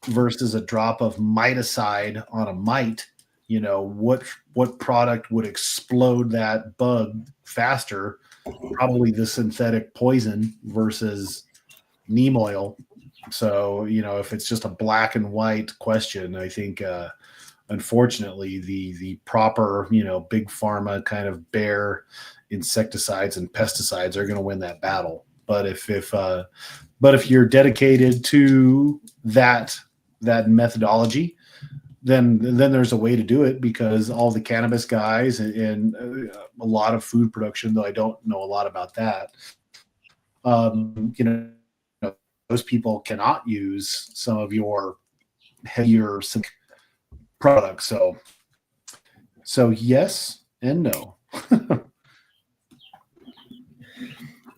versus a drop of miticide on a mite, what product would explode that bug faster? Probably the synthetic poison versus neem oil. So, if it's just a black and white question, I think unfortunately the proper, big pharma kind of bare insecticides and pesticides are going to win that battle. But if you're dedicated to that methodology, then there's a way to do it, because all the cannabis guys and a lot of food production, though I don't know a lot about that, those people cannot use some of your heavier products. So yes and no.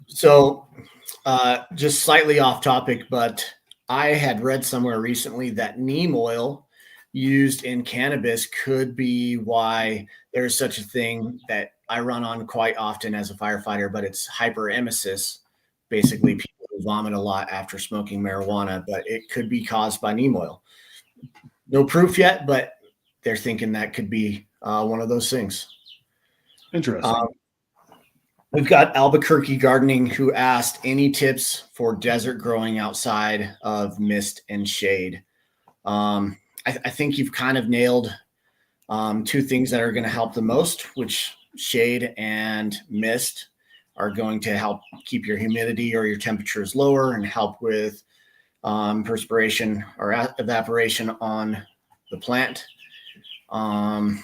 So just slightly off topic, but I had read somewhere recently that neem oil used in cannabis could be why there's such a thing that I run on quite often as a firefighter, but it's hyperemesis. Basically, people who vomit a lot after smoking marijuana, but it could be caused by neem oil. No proof yet, but they're thinking that could be one of those things. Interesting. We've got Albuquerque Gardening, who asked any tips for desert growing outside of mist and shade. I think you've kind of nailed two things that are going to help the most, which shade and mist are going to help keep your humidity or your temperatures lower and help with perspiration or evaporation on the plant. And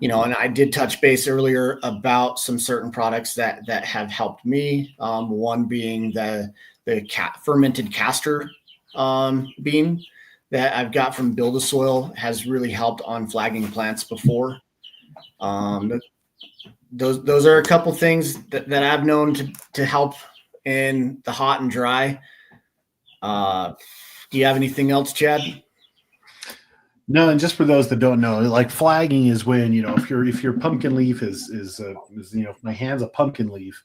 I did touch base earlier about some certain products that have helped me. One being the fermented castor bean that I've got from Build-A-Soil has really helped on flagging plants before. Those are a couple things that I've known to help in the hot and dry. Do you have anything else, Chad? No, and just for those that don't know, like flagging is when, if your pumpkin leaf is if my hand's a pumpkin leaf,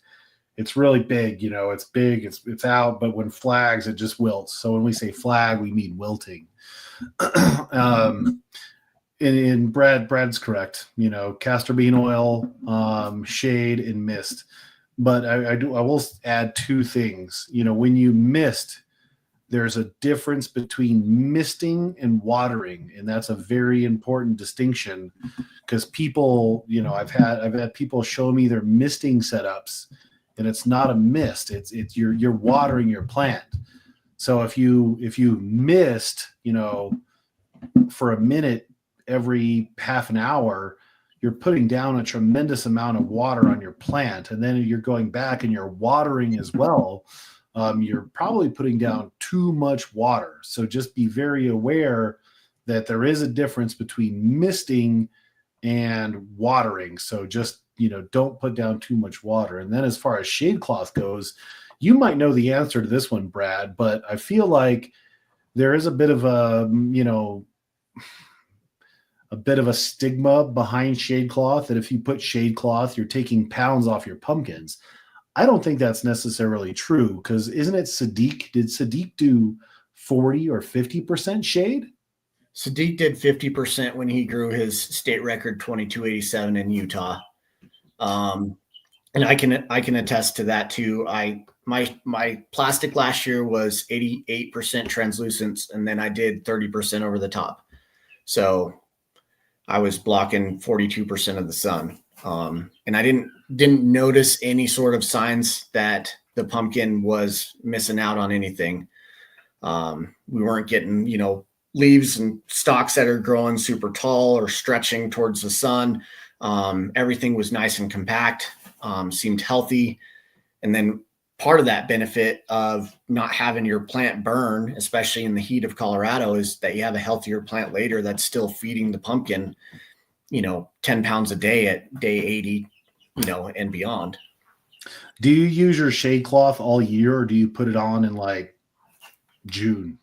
it's really big, it's big, it's out, but when flags, it just wilts. So when we say flag, we mean wilting. And Brad's correct, castor bean oil, shade, and mist. But I will add two things. When you mist, there's a difference between misting and watering, and that's a very important distinction, because people, I've had people show me their misting setups, and it's not a mist. It's you're watering your plant. So if you mist, for a minute every half an hour, you're putting down a tremendous amount of water on your plant, and then you're going back and you're watering as well. You're probably putting down too much water. So just be very aware that there is a difference between misting and watering. So just, don't put down too much water. And then as far as shade cloth goes, you might know the answer to this one, Brad, but I feel like there is a bit of a, a bit of a stigma behind shade cloth that if you put shade cloth, you're taking pounds off your pumpkins. I don't think that's necessarily true because isn't it Sadiq? Did Sadiq do 40 or 50% shade? Sadiq did 50% when he grew his state record 2287 in Utah. And I can attest to that too. My plastic last year was 88% translucence, and then I did 30% over the top. So I was blocking 42% of the sun. And I didn't notice any sort of signs that the pumpkin was missing out on anything. We weren't getting, leaves and stalks that are growing super tall or stretching towards the sun. Everything was nice and compact, seemed healthy. And then part of that benefit of not having your plant burn, especially in the heat of Colorado, is that you have a healthier plant later that's still feeding the pumpkin, 10 pounds a day at day 80, and beyond. Do you use your shade cloth all year or do you put it on in like June?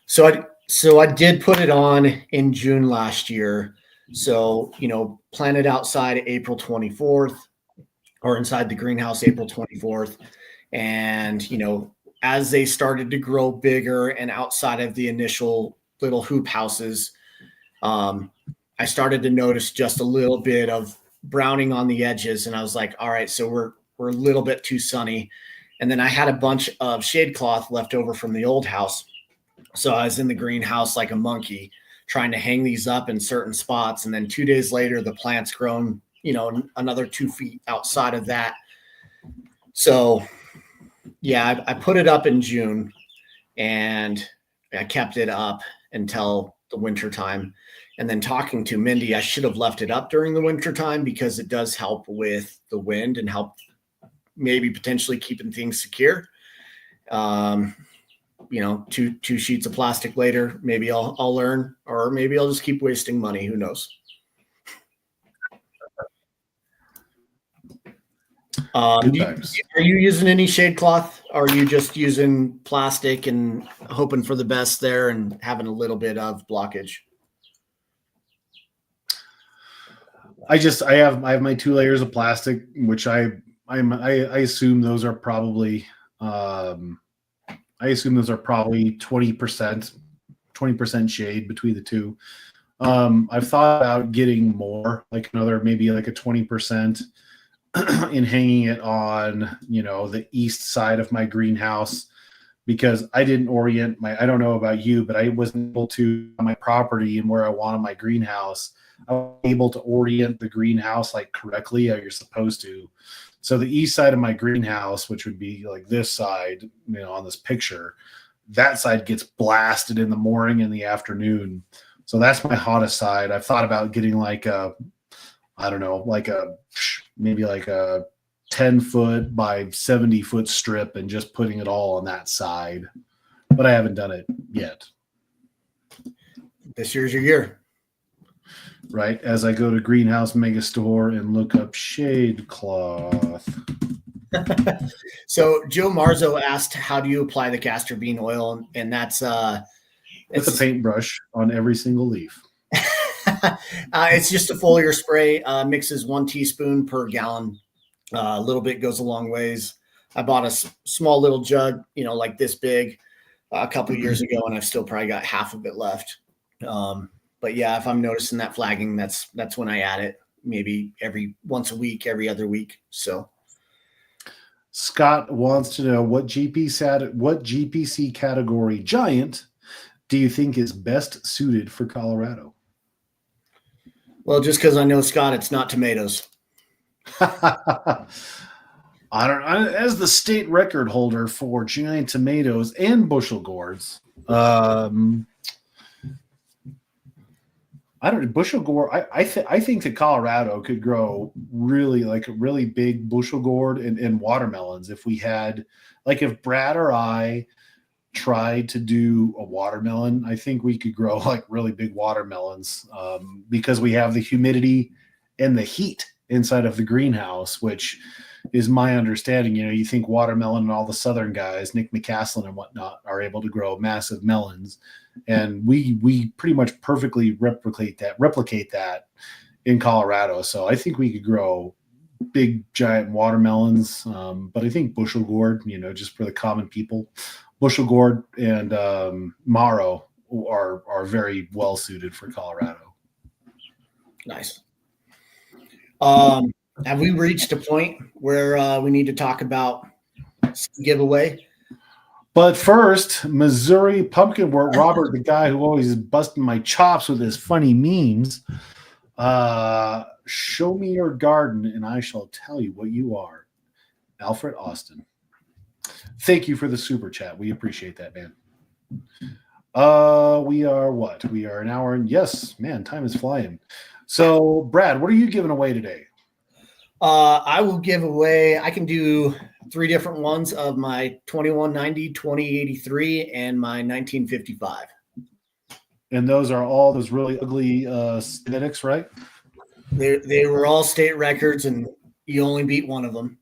So I did put it on in June last year. So, planted outside April 24th or inside the greenhouse April 24th. And, as they started to grow bigger and outside of the initial little hoop houses, I started to notice just a little bit of browning on the edges. And I was like, all right, so we're a little bit too sunny. And then I had a bunch of shade cloth left over from the old house. So I was in the greenhouse like a monkey trying to hang these up in certain spots. And then 2 days later, the plant's grown, another 2 feet outside of that. So yeah, I put it up in June and I kept it up until the winter time. And then talking to Mindy, I should have left it up during the winter time because it does help with the wind and help maybe potentially keeping things secure. Two sheets of plastic later, maybe I'll learn, or maybe I'll just keep wasting money. Who knows? Are you using any shade cloth? Or are you just using plastic and hoping for the best there and having a little bit of blockage? I have my 2 layers of plastic, which I assume those are probably 20% shade between the two. I've thought about getting more, like maybe a 20% and hanging it on, the east side of my greenhouse because I didn't orient I don't know about you, but I wasn't able to on my property and where I wanted my greenhouse. I was able to orient the greenhouse correctly how you're supposed to. So the east side of my greenhouse, which would be like this side, on this picture, that side gets blasted in the morning and the afternoon. So that's my hottest side. I've thought about getting maybe a 10-foot by 70-foot strip and just putting it all on that side. But I haven't done it yet. This year's your year. Right, as I go to Greenhouse Megastore and look up shade cloth. So Joe Marzo asked, how do you apply the castor bean oil? And that's with a paintbrush on every single leaf. It's just a foliar spray, mixes 1 teaspoon per gallon. A little bit goes a long ways. I bought a small little jug, like this big a couple of years ago, and I've still probably got half of it left. But yeah, if I'm noticing that flagging, that's when I add it, maybe once a week, every other week. So Scott wants to know what GPC category giant do you think is best suited for Colorado? Well, just because I know Scott, it's not tomatoes. I don't. As the state record holder for giant tomatoes and bushel gourds, bushel gourd. I think that Colorado could grow really big bushel gourd and watermelons if we had, if Brad or I tried to do a watermelon, I think we could grow really big watermelons because we have the humidity and the heat inside of the greenhouse, which is my understanding. You think watermelon and all the southern guys, Nick McCaslin and whatnot, are able to grow massive melons, and we pretty much perfectly replicate that in Colorado. So I think we could grow big giant watermelons, but I think bushel gourd, just for the common people, bushel gourd and marrow are very well suited for Colorado. Nice. Have we reached a point where we need to talk about giveaway? But first, Missouri pumpkin wort. Robert, the guy who always is busting my chops with his funny memes. Show me your garden and I shall tell you what you are. Alfred Austin. Thank you for the super chat. We appreciate that, man. We are what? We are an hour and yes, man, time is flying. So, Brad, what are you giving away today? I will give away, I can do 3 different ones of my 2190, 2083, and my 1955. And those are all those really ugly synthetics, right? They were all state records, and you only beat one of them.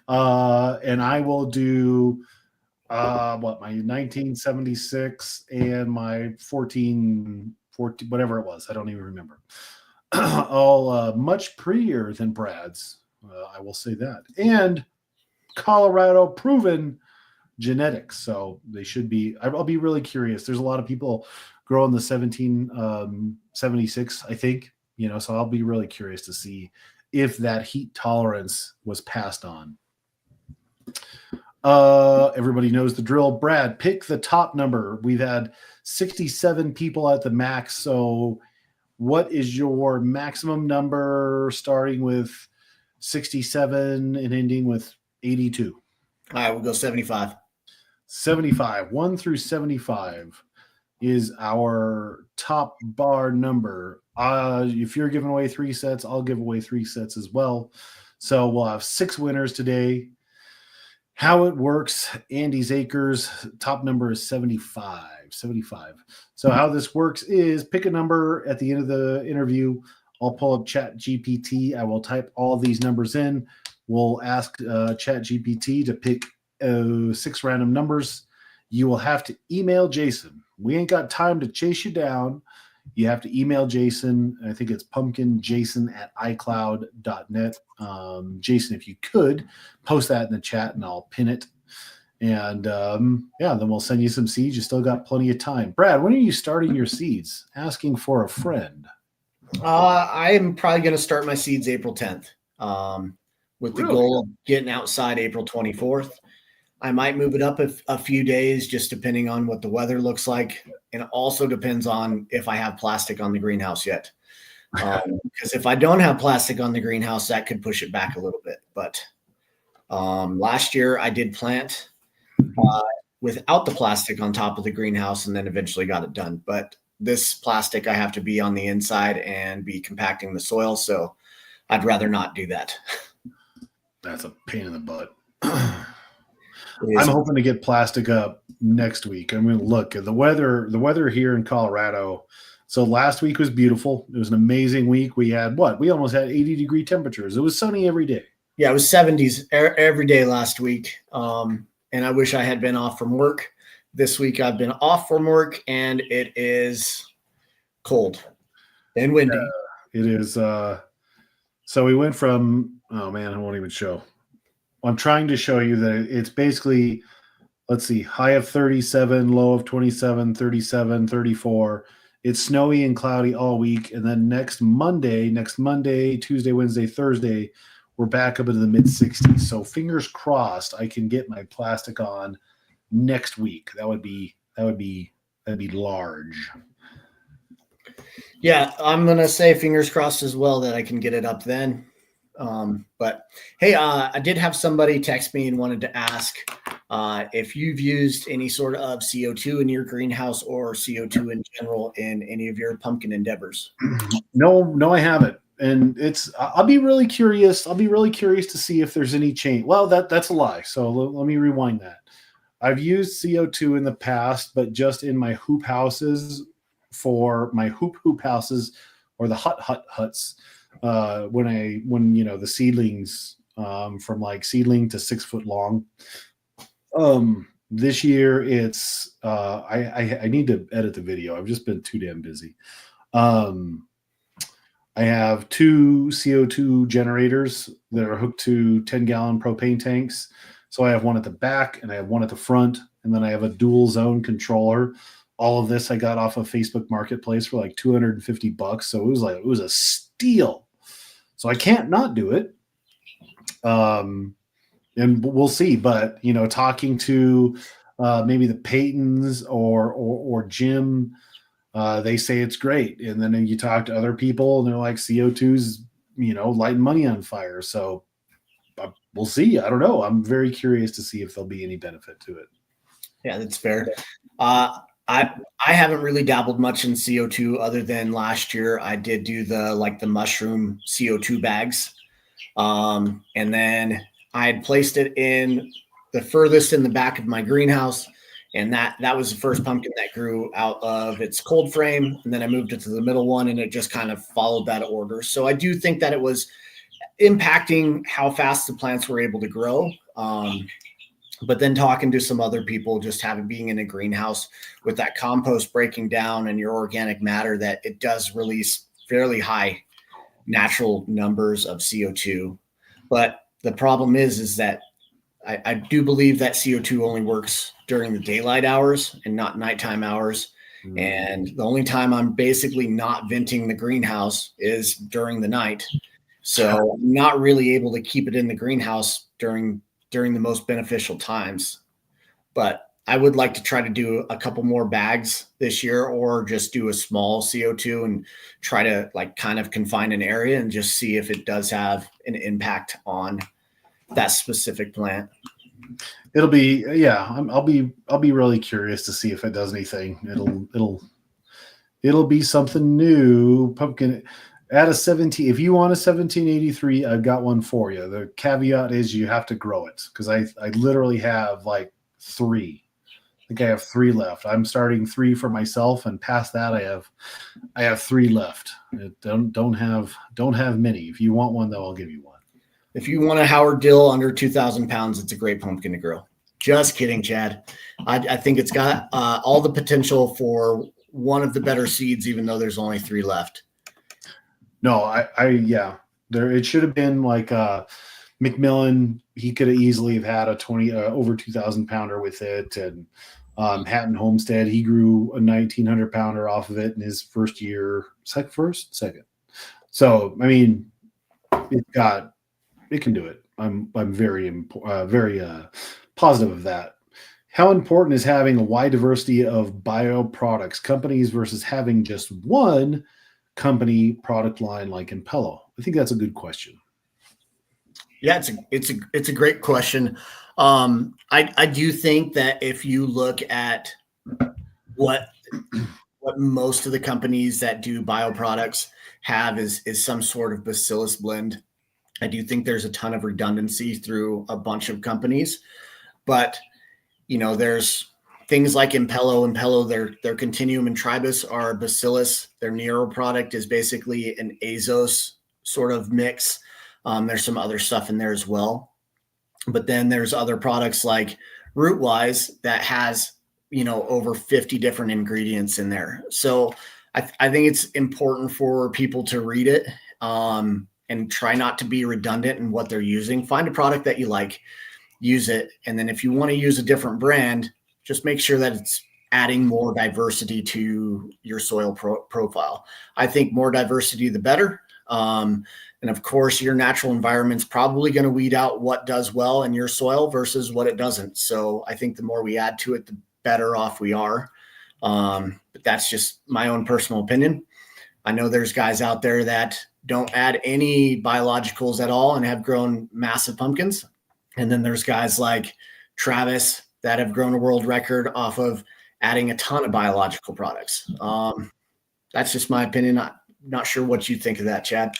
And I will do my 1976 and my 14 whatever it was. I don't even remember. All much prettier than Brad's. I will say that. And Colorado proven genetics. So they should be. I'll be really curious. There's a lot of people growing the 1776, I think. So I'll be really curious to see if that heat tolerance was passed on. Everybody knows the drill. Brad, pick the top number. We've had 67 people at the max. So what is your maximum number starting with 67 and ending with 82? All right, we'll go 75. 75. 1 through 75 is our top bar number. If you're giving away 3 sets, I'll give away 3 sets as well. So we'll have 6 winners today. How it works, Andy's Acres, top number is 75. So how this works is pick a number at the end of the interview. I'll pull up Chat GPT. I will type all of these numbers in. We'll ask Chat GPT to pick 6 random numbers. You will have to email Jason. We ain't got time to chase you down. You have to email Jason. I think it's pumpkinjason@icloud.net. Jason, if you could, post that in the chat and I'll pin it. And then we'll send you some seeds. You still got plenty of time. Brad, when are you starting your seeds? Asking for a friend. I am probably going to start my seeds April 10th with the goal of getting outside April 24th. I might move it up a few days, just depending on what the weather looks like. And it also depends on if I have plastic on the greenhouse yet. Because if I don't have plastic on the greenhouse, that could push it back a little bit. But last year I did plant without the plastic on top of the greenhouse and then eventually got it done. But this plastic, I have to be on the inside and be compacting the soil. So I'd rather not do that. That's a pain in the butt. I'm hoping to get plastic up next week. I mean, look, the weather here in Colorado. So last week was beautiful. It was an amazing week. We had we almost had 80-degree temperatures. It was sunny every day. Yeah, it was 70s every day last week. And I wish I had been off from work. This week I've been off from work and it is cold and windy. It is. So we went from, oh man, I won't even show. I'm trying to show you that it's basically, let's see, high of 37, low of 27, 37, 34. It's snowy and cloudy all week. And then next Monday, Tuesday, Wednesday, Thursday, we're back up into the mid 60s. So fingers crossed I can get my plastic on next week. That would be large. Yeah, I'm going to say fingers crossed as well that I can get it up then. But hey, I did have somebody text me and wanted to ask if you've used any sort of CO2 in your greenhouse or CO2 in general in any of your pumpkin endeavors. No, I haven't. And I'll be really curious. I'll be really curious to see if there's any change. Well, that's a lie. So let me rewind that. I've used CO2 in the past, but just in my hoop houses for my hoop houses or the huts. when the seedlings from like seedling to 6 foot long. This year it's I need to edit the video. I've just been too damn busy. I have 2 CO2 generators that are hooked to 10-gallon propane tanks. So I have one at the back and I have one at the front, and then I have a dual zone controller. All of this I got off of Facebook Marketplace for like $250. So it was a steal. So I can't not do it. And we'll see. But talking to maybe the Paytons or Jim, they say it's great. And then you talk to other people and they're like, CO2's lighting money on fire. So we'll see. I don't know. I'm very curious to see if there'll be any benefit to it. Yeah, that's fair. I haven't really dabbled much in CO2 other than last year. I did do the mushroom CO2 bags. And then I had placed it in the furthest in the back of my greenhouse. And that was the first pumpkin that grew out of its cold frame. And then I moved it to the middle one, and it just kind of followed that order. So I do think that it was impacting how fast the plants were able to grow. But then talking to some other people, just being in a greenhouse with that compost breaking down and your organic matter, that it does release fairly high natural numbers of CO2. But the problem is that I do believe that CO2 only works during the daylight hours and not nighttime hours. Mm. And the only time I'm basically not venting the greenhouse is during the night. So I'm not really able to keep it in the greenhouse during the most beneficial times. But I would like to try to do a couple more bags this year, or just do a small CO2 and try to kind of confine an area and just see if it does have an impact on that specific plant. It'll be, I'll be really curious to see if it does anything. It'll be something new. Pumpkin at a 17. If you want a 1783, I've got one for you. The caveat is you have to grow it, because I literally have 3. I think I have 3 left. I'm starting 3 for myself, and past that I have 3 left. Don't have many. If you want one, though, I'll give you one. If you want a Howard Dill under 2,000 pounds, it's a great pumpkin to grow. Just kidding, Chad. I think it's got all the potential for one of the better seeds, even though there's only 3 left. No, it should have been McMillan. He could have easily have had a 20 over 2,000 pounder with it, and Hatton Homestead, he grew a 1,900 pounder off of it in his first year, second. So I mean, it can do it. I'm very positive of that. How important is having a wide diversity of bio products companies versus having just one company product line like Impello? I think that's a good question. Yeah, it's a great question. I do think that if you look at what most of the companies that do bioproducts have is some sort of bacillus blend. I do think there's a ton of redundancy through a bunch of companies, but there's things like Impello, their Continuum and Tribus are bacillus. Their Nero product is basically an azos sort of mix. There's some other stuff in there as well, but then there's other products like Rootwise that has over 50 different ingredients in there. So I think it's important for people to read it and try not to be redundant in what they're using. Find a product that you like, use it, and then if you want to use a different brand, just make sure that it's adding more diversity to your soil profile. I think more diversity, the better. And of course, your natural environment's probably going to weed out what does well in your soil versus what it doesn't. So I think the more we add to it, the better off we are. But that's just my own personal opinion. I know there's guys out there that don't add any biologicals at all and have grown massive pumpkins. And then there's guys like Travis that have grown a world record off of adding a ton of biological products. That's just my opinion. Not sure what you think of that, Chad.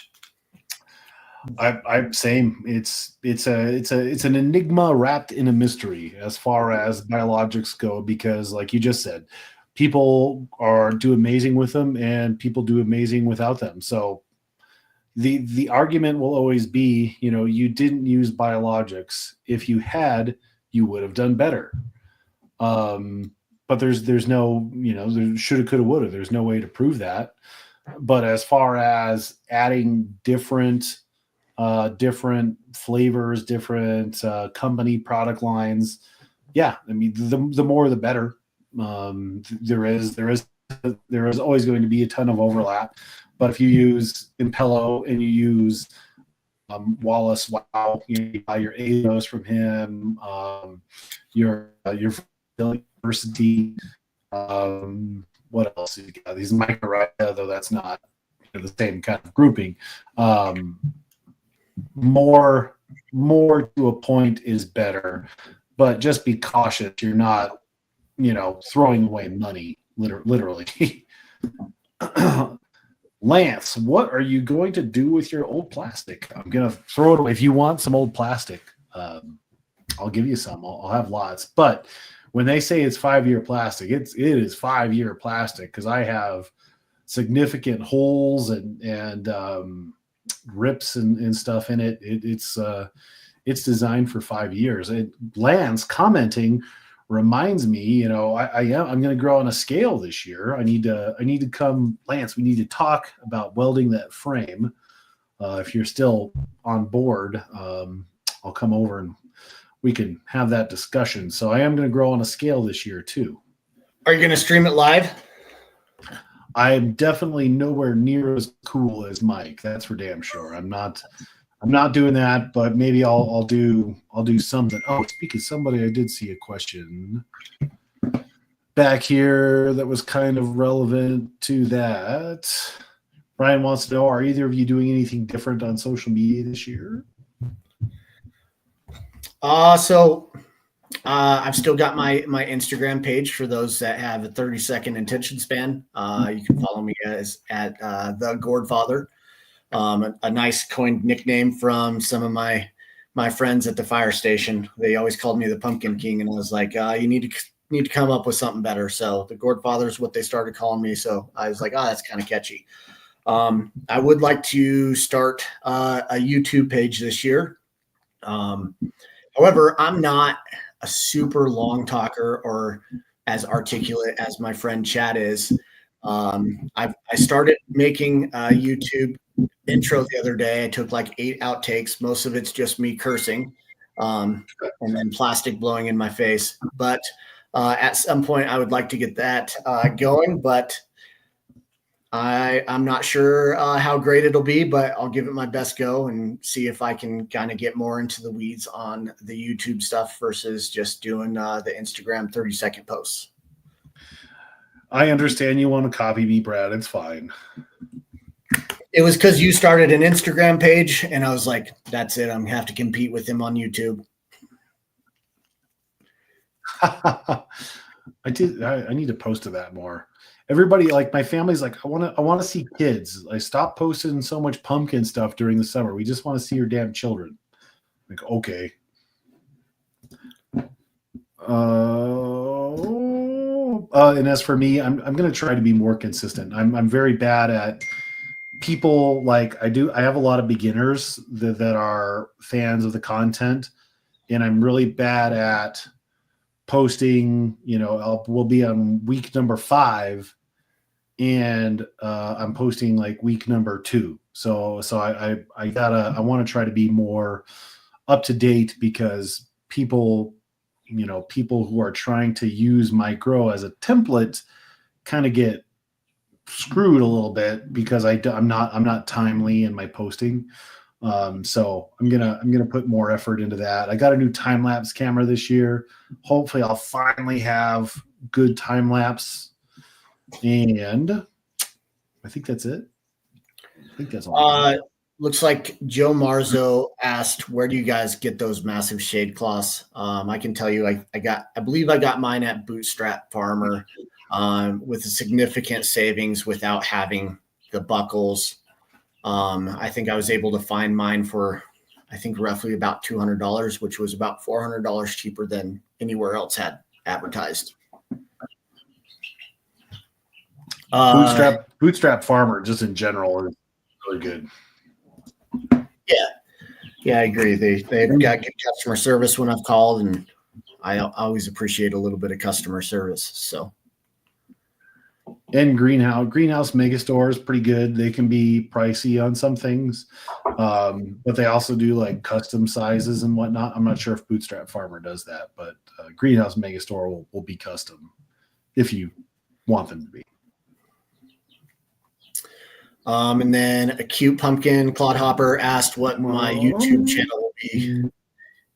I'm same. It's an enigma wrapped in a mystery as far as biologics go, because like you just said, people do amazing with them and people do amazing without them. So the argument will always be, you didn't use biologics. If you had, you would have done better. But there's no, there shoulda, coulda, woulda. There's no way to prove that. But as far as adding different flavors, different company product lines, yeah, I mean, the more the better. There is always going to be a ton of overlap. But if you use Impello and you use Wallace, wow, you buy your Alos from him, your University. What else? You got these Mycorrhiza, though that's not the same kind of grouping. More to a point is better, but just be cautious. You're not, throwing away money, literally. Lance, what are you going to do with your old plastic? I'm going to throw it away. If you want some old plastic, I'll give you some. I'll have lots. But when they say it's 5-year plastic, it is 5-year plastic, because I have significant holes and rips and stuff in it. It's designed for 5 years. Lance commenting reminds me, I'm going to grow on a scale this year. I need to come, Lance. We need to talk about welding that frame. If you're still on board, I'll come over and we can have that discussion. So I am going to grow on a scale this year too. Are you going to stream it live? I'm definitely nowhere near as cool as Mike. That's for damn sure. I'm not doing that, but maybe I'll do something. Oh, speaking of somebody, I did see a question back here that was kind of relevant to that. Brian wants to know, are either of you doing anything different on social media this year? I've still got my Instagram page for those that have a 30-second attention span. You can follow me at the Gourdfather. A nice coined nickname from some of my friends at the fire station. They always called me the Pumpkin King, and I was like, you need to come up with something better. So the Gourdfather is what they started calling me. So I was like, that's kind of catchy. I would like to start a YouTube page this year. However, I'm not a super long talker or as articulate as my friend Chad is. I started making a YouTube intro the other day. I took like 8 outtakes. Most of it's just me cursing, and then plastic blowing in my face. But at some point, I would like to get that going. But I'm not sure how great it'll be, but I'll give it my best go and see if I can kind of get more into the weeds on the YouTube stuff versus just doing the Instagram 30-second posts. I understand you want to copy me, Brad. It's fine. It was because you started an Instagram page, and I was like, that's it. I'm going to have to compete with him on YouTube. I need to post to that more. Everybody, like my family's like, I want to see kids. I stopped posting so much pumpkin stuff during the summer. We just want to see your damn children. Like, okay. And as for me, I'm going to try to be more consistent. I'm very bad at people. Like I have a lot of beginners that are fans of the content, and I'm really bad at posting. We'll be on week number 5. And I'm posting like week number 2. So I want to try to be more up to date, because people who are trying to use my grow as a template kind of get screwed a little bit, because I'm not timely in my posting. So I'm gonna put more effort into that. I got a new time lapse camera this year. Hopefully I'll finally have good time lapse. And I think that's it. I think that's all. Looks like Joe Marzo asked, where do you guys get those massive shade cloths? I can tell you, I believe I got mine at Bootstrap Farmer with a significant savings without having the buckles. I think I was able to find mine for, roughly about $200, which was about $400 cheaper than anywhere else had advertised. Bootstrap Farmer, just in general, is really good. Yeah, I agree. They've got good customer service when I've called, and I always appreciate a little bit of customer service. So, And greenhouse mega store is pretty good. They can be pricey on some things, but they also do like custom sizes and whatnot. I'm not sure if Bootstrap Farmer does that, but greenhouse mega store will be custom if you want them to be. And then a cute pumpkin Clodhopper asked what my YouTube channel will be,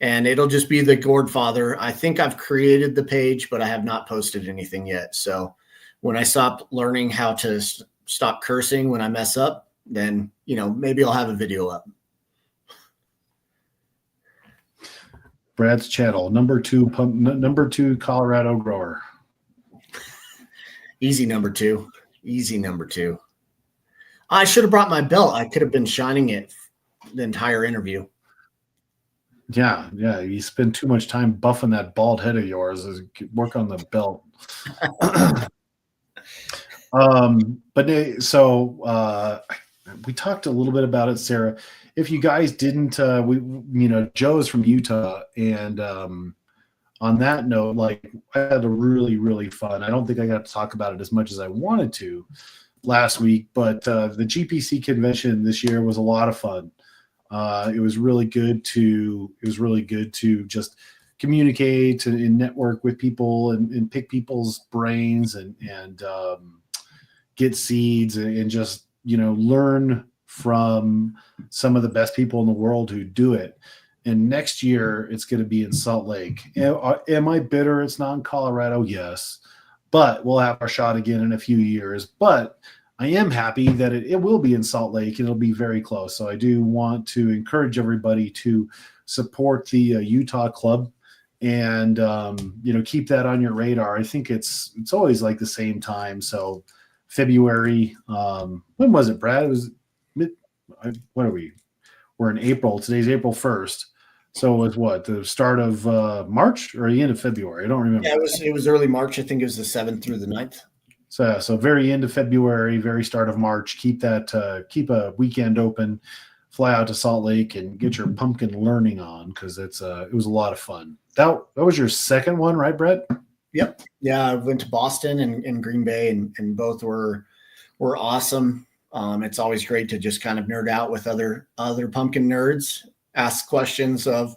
and it'll just be the Gourd Father. I think I've created the page, but I have not posted anything yet. So when I stop learning how to stop cursing when I mess up, then, maybe I'll have a video up. Brad's channel, number two Colorado grower. Easy number two. Easy number two. I should have brought my belt. I could have been shining it the entire interview. Yeah. You spend too much time buffing that bald head of yours. Work on the belt. We talked a little bit about it, Sarah. If you guys didn't, Joe's from Utah, and on that note, like, I had a really, really fun. I don't think I got to talk about it as much as I wanted to last week, but the GPC convention this year was a lot of fun. It was really good to just communicate and network with people and pick people's brains and get seeds and just learn from some of the best people in the world who do it. And next year it's going to be in Salt Lake. Am I bitter it's not in Colorado? Yes. But we'll have our shot again in a few years. But I am happy that it will be in Salt Lake. It'll be very close. So I do want to encourage everybody to support the Utah club and, keep that on your radar. I think it's always like the same time. So February, when was it, Brad? It was what are we? We're in April. Today's April 1st. So it was what, the start of March or the end of February? I don't remember. Yeah, it was early March. I think it was the 7th through the 9th. So very end of February, very start of March. Keep a weekend open, fly out to Salt Lake and get your pumpkin learning on, because it was a lot of fun. That was your second one, right, Brett? Yep. Yeah, I went to Boston and Green Bay, and both were awesome. It's always great to just kind of nerd out with other pumpkin nerds, ask questions of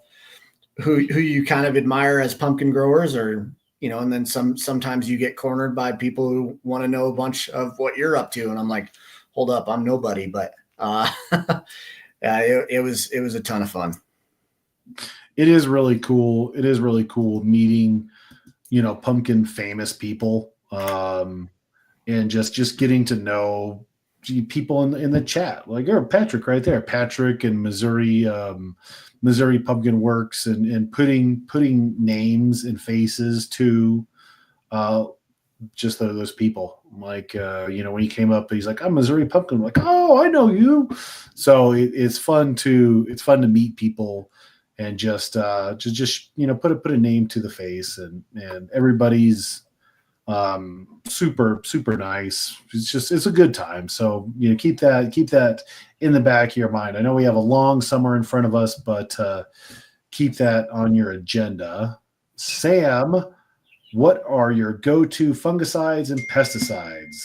who you kind of admire as pumpkin growers, or and then sometimes you get cornered by people who want to know a bunch of what you're up to, and I'm like, hold up, I'm nobody. But it was a ton of fun. It is really cool. It is really cool meeting pumpkin famous people, and just getting to know people in the chat, like Patrick right there, Patrick and Missouri Pumpkin Works, and putting names and faces to just those people. Like when he came up, he's like, I'm Missouri Pumpkin. I'm like, oh, I know you. So it's fun to meet people and just put a name to the face, and everybody's super, super nice. It's a good time. So keep that in the back of your mind. I know we have a long summer in front of us, but keep that on your agenda. Sam, what are your go-to fungicides and pesticides?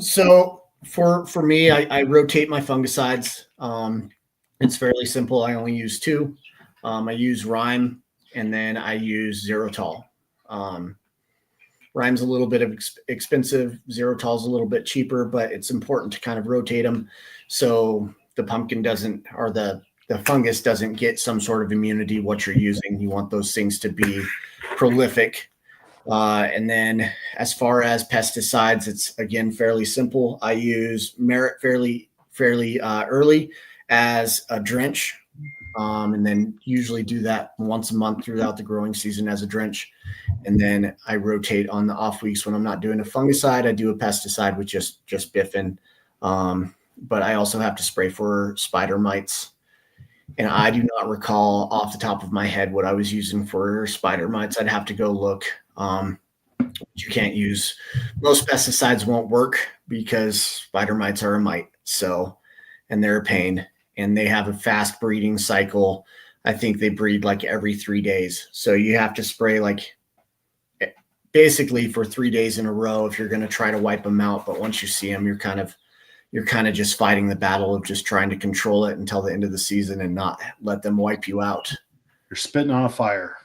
So for me, I rotate my fungicides. It's fairly simple. I only use two. I use Rime, and then I use Zerotol. Rime's a little bit expensive. Zerotol's a little bit cheaper, but it's important to kind of rotate them so the pumpkin the fungus doesn't get some sort of immunity what you're using. You want those things to be prolific. And then as far as pesticides, it's again fairly simple. I use Merit fairly early as a drench. And then usually do that once a month throughout the growing season as a drench. And then I rotate on the off weeks when I'm not doing a fungicide. I do a pesticide with just Biffin. But I also have to spray for spider mites. And I do not recall off the top of my head what I was using for spider mites. I'd have to go look. You can't use, most pesticides won't work because spider mites are a mite. So and they're a pain. And they have a fast breeding cycle. I think they breed like every 3 days. So you have to spray like basically for 3 days in a row if you're going to try to wipe them out. But once you see them, you're kind of just fighting the battle of just trying to control it until the end of the season and not let them wipe you out. You're spitting on a fire.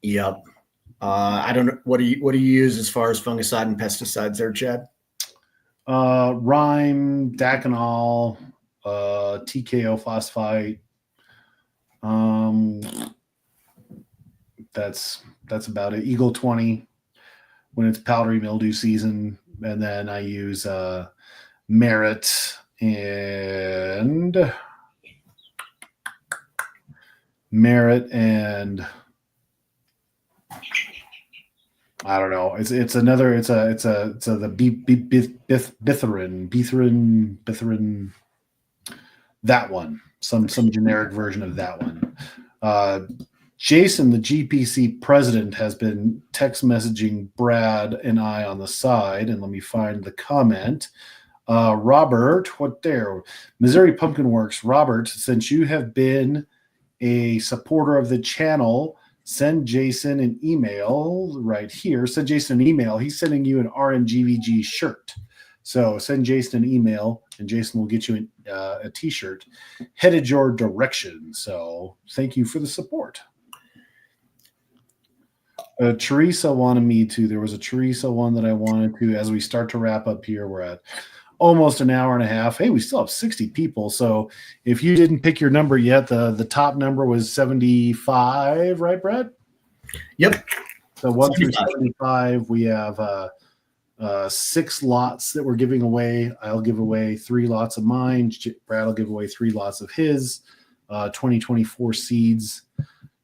Yep. I don't know. What do you use as far as fungicide and pesticides there, Chad? Rime, Daconol, TKO phosphite. That's about it. Eagle 20 when it's powdery mildew season, and then I use Merit and I don't know. It's the Bitherin, that one. Some generic version of that one. Jason, the GPC president, has been text messaging Brad and I on the side, and let me find the comment. Robert, what there? Missouri Pumpkin Works. Robert, since you have been a supporter of the channel, send Jason an email right here. Send Jason an email. He's sending you an RMGVG shirt. So send Jason an email, and Jason will get you a t-shirt headed your direction. So thank you for the support. Teresa wanted me to. There was a Teresa one that I wanted to. As we start to wrap up here, we're at almost an hour and a half. Hey, we still have 60 people. So if you didn't pick your number yet, the top number was 75, right, Brad? Yep. So 1 through 75, we have 6 lots that we're giving away. I'll give away 3 lots of mine. Brad will give away 3 lots of his 2024 seeds.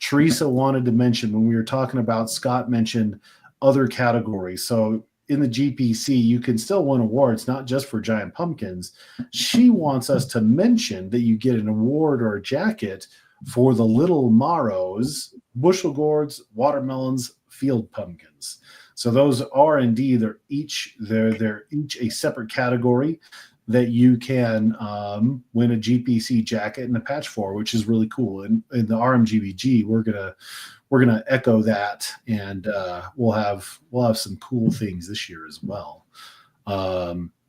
Teresa wanted to mention, when we were talking about, Scott mentioned other categories. So in the GPC, you can still win awards, not just for giant pumpkins. She wants us to mention that you get an award or a jacket for the little marrows, bushel gourds, watermelons, field pumpkins. So those are indeed, they're each a separate category that you can win a GPC jacket and a patch for, which is really cool. And in the RMGVG, we're gonna echo that, and we'll have some cool things this year as well.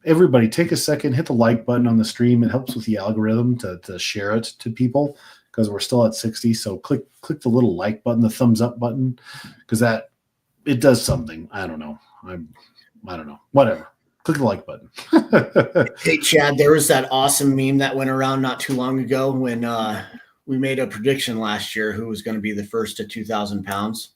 Everybody, take a second, hit the like button on the stream. It helps with the algorithm to share it to people, because we're still at 60. So click the little like button, the thumbs up button, because that it does something. I don't know. I don't know. Whatever. Click the like button. Hey, Chad, there was that awesome meme that went around not too long ago when we made a prediction last year who was going to be the first to 2,000 pounds.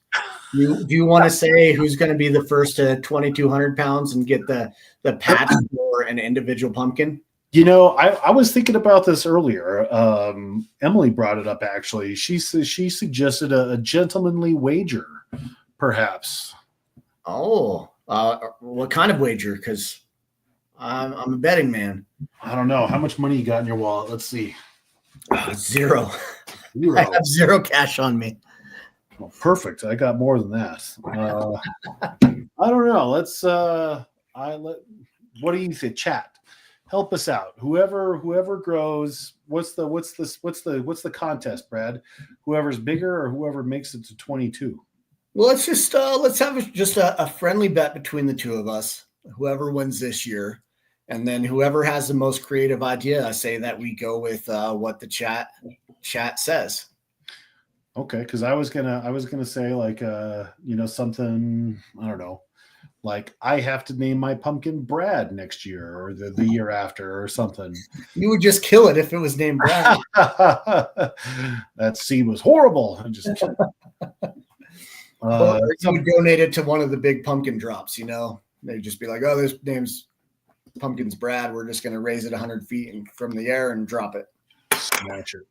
Do you want to say who's going to be the first to 2,200 pounds and get the patch for an individual pumpkin? You know, I was thinking about this earlier. Emily brought it up, actually. She suggested a gentlemanly wager, perhaps. Oh, what kind of wager? Because I'm a betting man. I don't know. How much money you got in your wallet? Let's see. Zero. I have 0 cash on me. Well, perfect. I got more than that. I don't know. Let's. What do you think? Chat. Help us out. Whoever grows. What's the contest, Brad? Whoever's bigger or whoever makes it to 22. Well, let's have just a friendly bet between the two of us. Whoever wins this year, and then whoever has the most creative idea, I say that we go with what the chat says. Okay, because I was gonna say, like, something, I don't know, like I have to name my pumpkin Brad next year or the year after or something. You would just kill it if it was named Brad. That scene was horrible. I'm just kidding. You would donate it to one of the big pumpkin drops, They'd just be like, oh, this name's Pumpkin's Brad. We're just going to raise it 100 feet from the air and drop it. Smash it.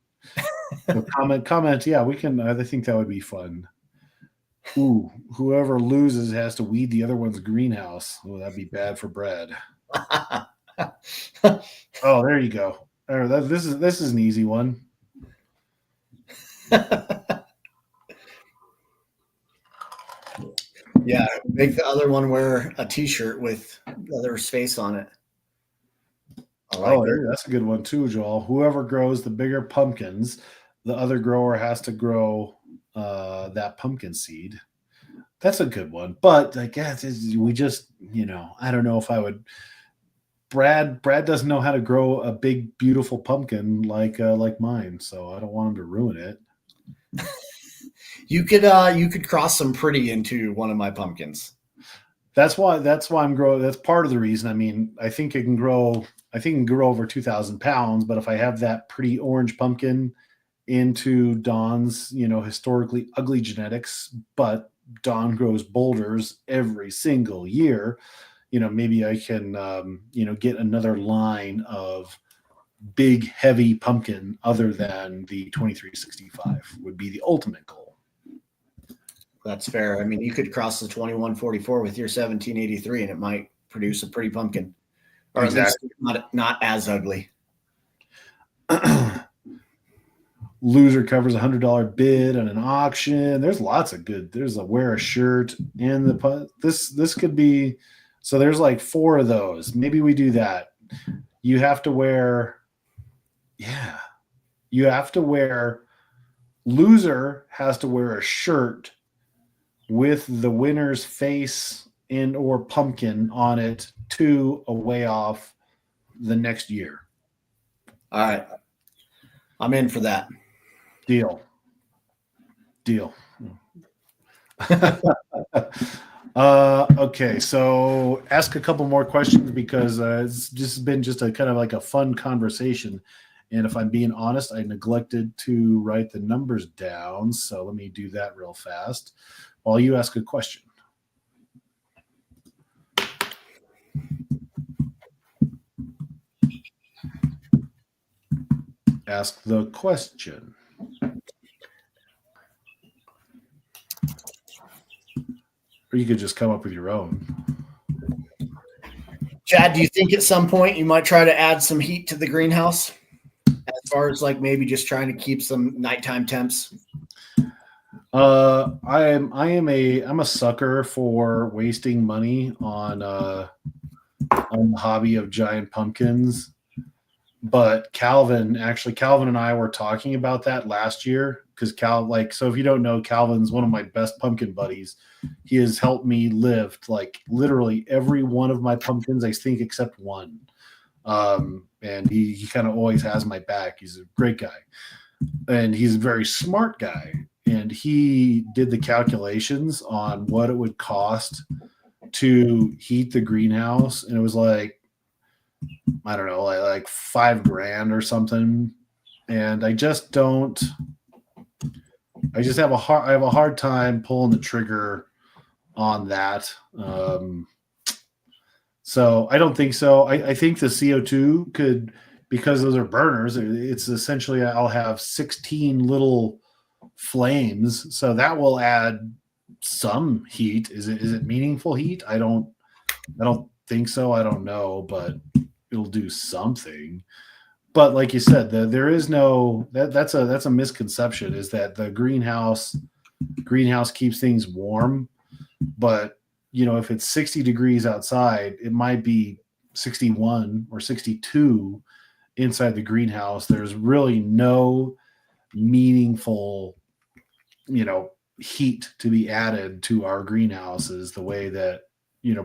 So comment. Yeah, we can. I think that would be fun. Ooh, whoever loses has to weed the other one's greenhouse. Oh, that'd be bad for Brad. Oh, there you go. This is an easy one. Yeah, make the other one wear a T-shirt with the other's face on it. I like it. That's a good one too, Joel. Whoever grows the bigger pumpkins, the other grower has to grow that pumpkin seed. That's a good one. But I guess we just, I don't know if I would. Brad doesn't know how to grow a big, beautiful pumpkin like mine, so I don't want him to ruin it. You could cross some pretty into one of my pumpkins. That's why I'm growing. That's part of the reason. I mean, I think it can grow. I think it can grow over 2,000 pounds. But if I have that pretty orange pumpkin into Don's, historically ugly genetics, but Don grows boulders every single year, maybe I can, get another line of big, heavy pumpkin other than the 2365 would be the ultimate goal. That's fair. I mean, you could cross the 2144 with your 1783 and it might produce a pretty pumpkin. Or Exactly. at least not as ugly. Loser covers $100 bid on an auction. There's lots of good. There's a wear a shirt and this could be. So there's like 4 of those. Maybe we do that. You have to wear. Yeah, you have to wear. Loser has to wear a shirt with the winner's face and or pumpkin on it to a way off the next year. All right. I'm in for that. Deal. Okay, so ask a couple more questions because it's just been just a kind of like a fun conversation. And if I'm being honest, I neglected to write the numbers down. So let me do that real fast while you ask a question. Ask the question. Or you could just come up with your own. Chad, do you think at some point you might try to add some heat to the greenhouse? As far as like maybe just trying to keep some nighttime temps? I'm a sucker for wasting money on the hobby of giant pumpkins. But Calvin and I were talking about that last year because so if you don't know, Calvin's one of my best pumpkin buddies. He has helped me lift like literally every one of my pumpkins, I think, except one. And he kind of always has my back. He's a great guy. And he's a very smart guy. And he did the calculations on what it would cost to heat the greenhouse. And it was like, I don't know, like $5,000 or something. And I just have a hard time pulling the trigger on that. So I don't think so. I think the CO2 could, because those are burners, it's essentially I'll have 16 little flames. So that will add some heat. Is it meaningful heat? I don't think so. I don't know, but it'll do something. But like you said, there is no that's a misconception, is that the greenhouse keeps things warm, but if it's 60 degrees outside, it might be 61 or 62 inside the greenhouse. There's really no meaningful, heat to be added to our greenhouses the way that,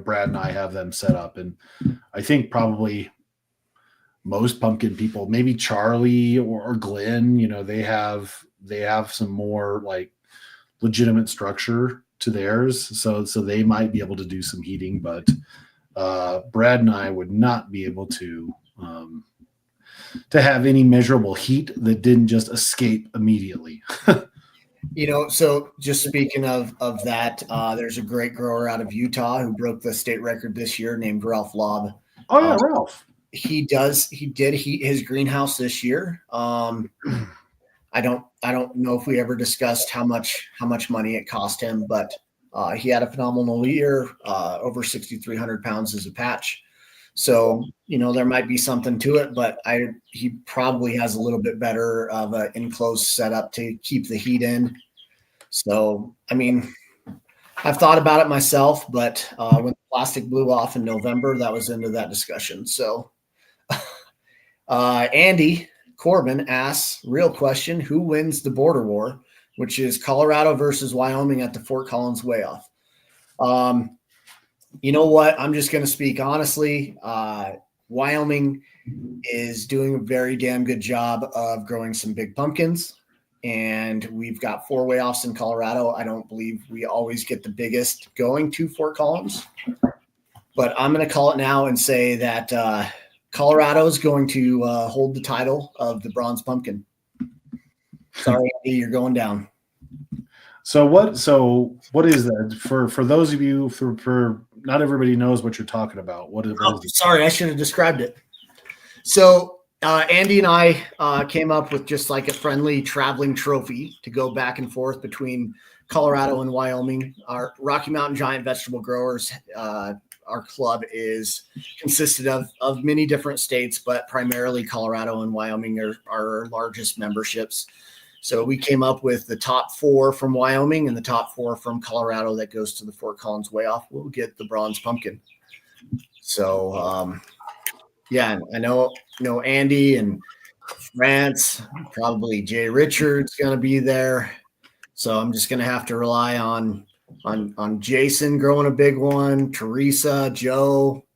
Brad and I have them set up. And I think probably most pumpkin people, maybe Charlie or Glenn, they have some more like legitimate structure to theirs. So they might be able to do some heating, but Brad and I would not be able to have any measurable heat that didn't just escape immediately. So just speaking of that, there's a great grower out of Utah who broke the state record this year named Ralph Lobb. Oh yeah, Ralph. He did heat his greenhouse this year. I don't know if we ever discussed how much money it cost him, but he had a phenomenal year. Over 6,300 pounds as a patch. So, there might be something to it, but he probably has a little bit better of an enclosed setup to keep the heat in. So, I mean, I've thought about it myself, but when the plastic blew off in November, that was into that discussion. So Andy Corbin asks, real question, who wins the border war, which is Colorado versus Wyoming at the Fort Collins Weigh-Off? You know what? I'm just going to speak honestly. Wyoming is doing a very damn good job of growing some big pumpkins. And we've got 4 weigh-offs in Colorado. I don't believe we always get the biggest going to Fort Collins. But I'm going to call it now and say that Colorado is going to hold the title of the bronze pumpkin. Sorry, Andy, you're going down. So what is that for those of you for not everybody knows what you're talking about? What is it? Sorry, I should have described it. So Andy and I came up with just like a friendly traveling trophy to go back and forth between Colorado and Wyoming. Our Rocky Mountain Giant Vegetable Growers, our club is consisted of many different states, but primarily Colorado and Wyoming are our largest memberships. So we came up with the top 4 from Wyoming and the top 4 from Colorado that goes to the Fort Collins Weigh-Off. We'll get the bronze pumpkin. So, yeah, I know Andy and France, probably Jay Richards going to be there. So I'm just going to have to rely on Jason growing a big one, Teresa, Joe,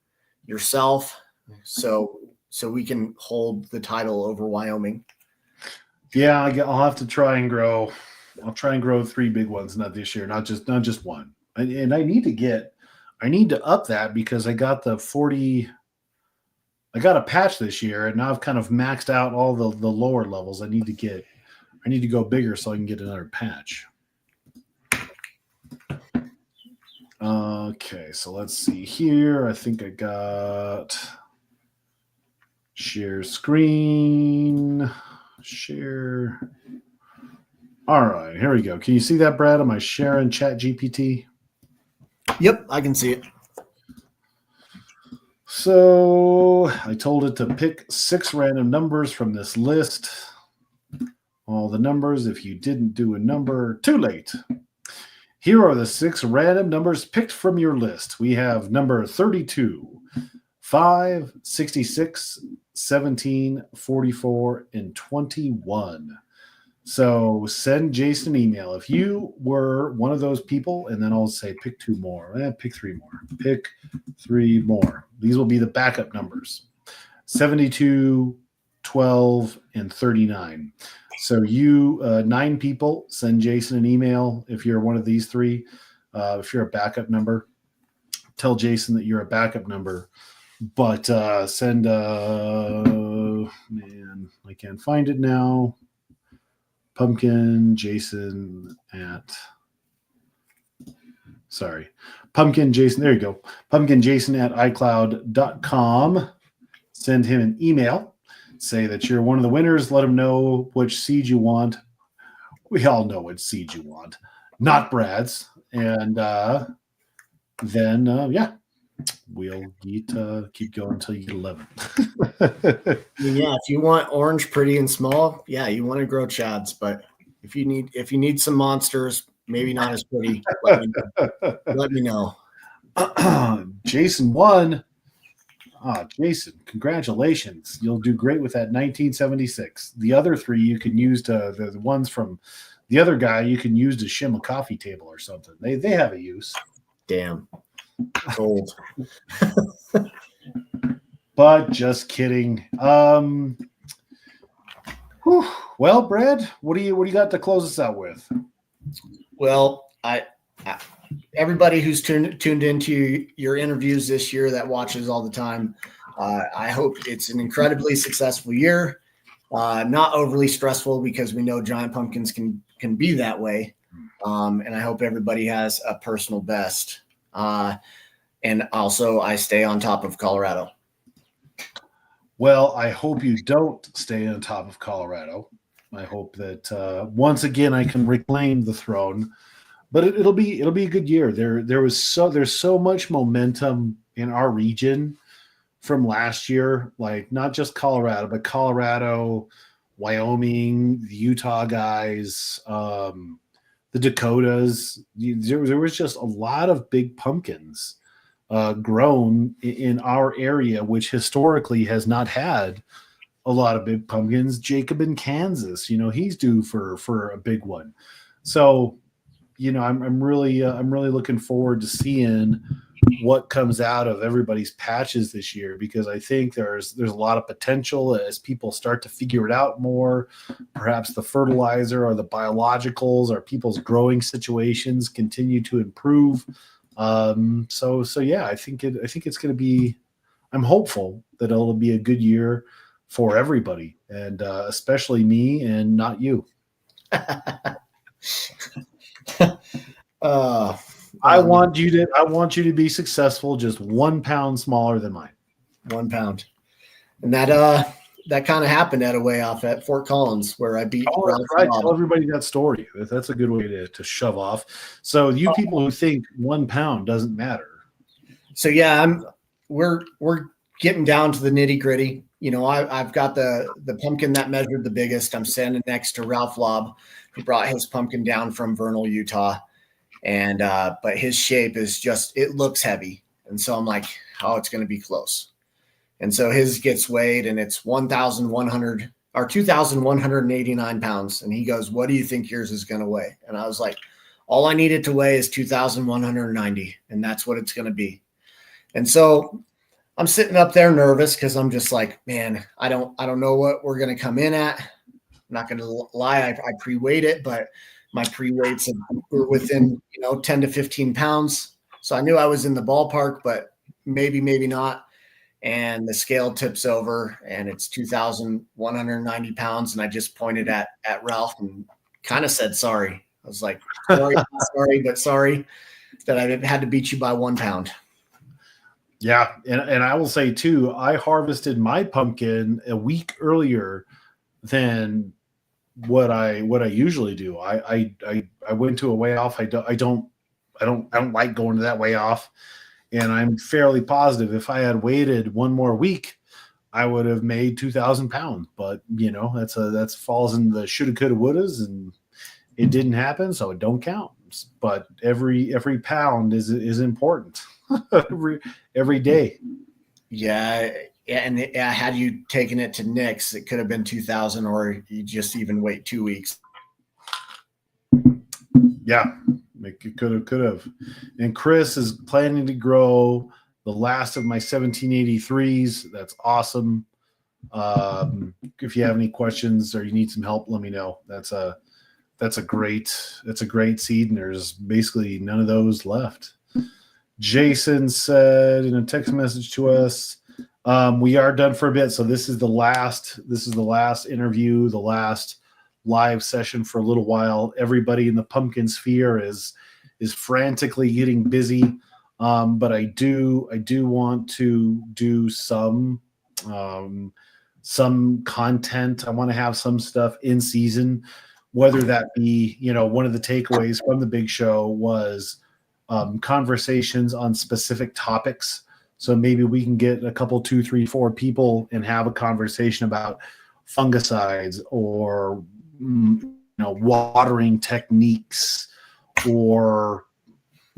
yourself. So we can hold the title over Wyoming. Yeah, I'll have to try and grow. I'll try and grow 3 big ones, not this year, not just one. And I need to up that because I got the 40. I got a patch this year, and now I've kind of maxed out all the lower levels. I need to go bigger so I can get another patch. Okay, so let's see here. I think I got share screen. Share. All right, here we go. Can you see that, Brad? Am I sharing Chat GPT? Yep, I can see it. So I told it to pick 6 random numbers from this list. All the numbers. If you didn't do a number, too late. Here are the 6 random numbers picked from your list. We have number 32, 5, 66, 17, 44, and 21. So send Jason an email. If you were one of those people, and then I'll say pick 2 more. Pick 3 more. Pick 3 more. These will be the backup numbers. 72, 12, and 39. So you 9 people, send Jason an email if you're one of these 3. If you're a backup number, tell Jason that you're a backup number. But send man, I can't find it now. Pumpkin Jason at Pumpkin Jason. There you go. Pumpkin Jason at iCloud.com. Send him an email. Say that you're one of the winners. Let him know which seed you want. We all know what seed you want, not Brad's. And then we'll keep going until you get 11. Yeah, if you want orange, pretty and small, yeah, you want to grow Chads. But if you need some monsters, maybe not as pretty, let me know. Jason won. Jason, congratulations! You'll do great with that 1976. The other 3 you can use the ones from the other guy. You can use to shim a coffee table or something. They have a use. Damn. Cold. But just kidding. Well, Brad, what do you got to close us out with? Well, I everybody who's tuned into your interviews this year that watches all the time, I hope it's an incredibly successful year. Not overly stressful because we know giant pumpkins can be that way. And I hope everybody has a personal best. And also I stay on top of Colorado. Well, I hope you don't stay on top of Colorado. I hope that once again I can reclaim the throne. But it'll be a good year. There's so much momentum in our region from last year, like not just Colorado, but Colorado, Wyoming, the Utah guys, the Dakotas. There was just a lot of big pumpkins grown in our area, which historically has not had a lot of big pumpkins. Jacob in Kansas, he's due for a big one. So, I'm really looking forward to seeing what comes out of everybody's patches this year, because I think there's a lot of potential as people start to figure it out more. Perhaps the fertilizer or the biologicals or people's growing situations continue to improve. So yeah, I think it's going to be. I'm hopeful that it'll be a good year for everybody, and especially me and not you. I want you to be successful, just 1 pound smaller than mine. 1 pound. And that kind of happened at a way off at Fort Collins where I beat. Oh, that's right. Tell everybody that story. That's a good way to shove off. So you people who think 1 pound doesn't matter. So yeah, we're getting down to the nitty gritty. I've got the pumpkin that measured the biggest. I'm standing next to Ralph Lobb, who brought his pumpkin down from Vernal, Utah. And but his shape is it looks heavy. And so I'm like, oh, it's going to be close. And so his gets weighed and it's 1,100 or 2,189 pounds. And he goes, what do you think yours is going to weigh? And I was like, all I needed to weigh is 2,190. And that's what it's going to be. And so I'm sitting up there nervous because I'm just like, man, I don't know what we're going to come in at. I'm not going to lie. I pre-weighed it, but my pre-weights were within, 10 to 15 pounds. So I knew I was in the ballpark, but maybe not. And the scale tips over and it's 2,190 pounds. And I just pointed at Ralph and kind of said, sorry. I was like, sorry, but sorry that I had to beat you by 1 pound. Yeah. And I will say too, I harvested my pumpkin a week earlier than what I usually do. I went to a way off. I don't like going to that way off. And I'm fairly positive if I had waited one more week, I would have made 2,000 pounds. But that's falls in the shoulda, coulda, wouldas, and it didn't happen, so it don't count. But every pound is important every day. Yeah. And had you taken it to Nick's, it could have been 2,000, or you just even wait 2 weeks. Yeah, it could have. And Chris is planning to grow the last of my 1783s. That's awesome. If you have any questions or you need some help, let me know. That's a great seed, and there's basically none of those left. Jason said in a text message to us, we are done for a bit. So this is the last interview, the last live session for a little while. Everybody in the pumpkin sphere is frantically getting busy. But I do want to do some content. I want to have some stuff in season, whether that be, one of the takeaways from the big show was conversations on specific topics. So maybe we can get a couple, 2, 3, 4 people and have a conversation about fungicides or, watering techniques or,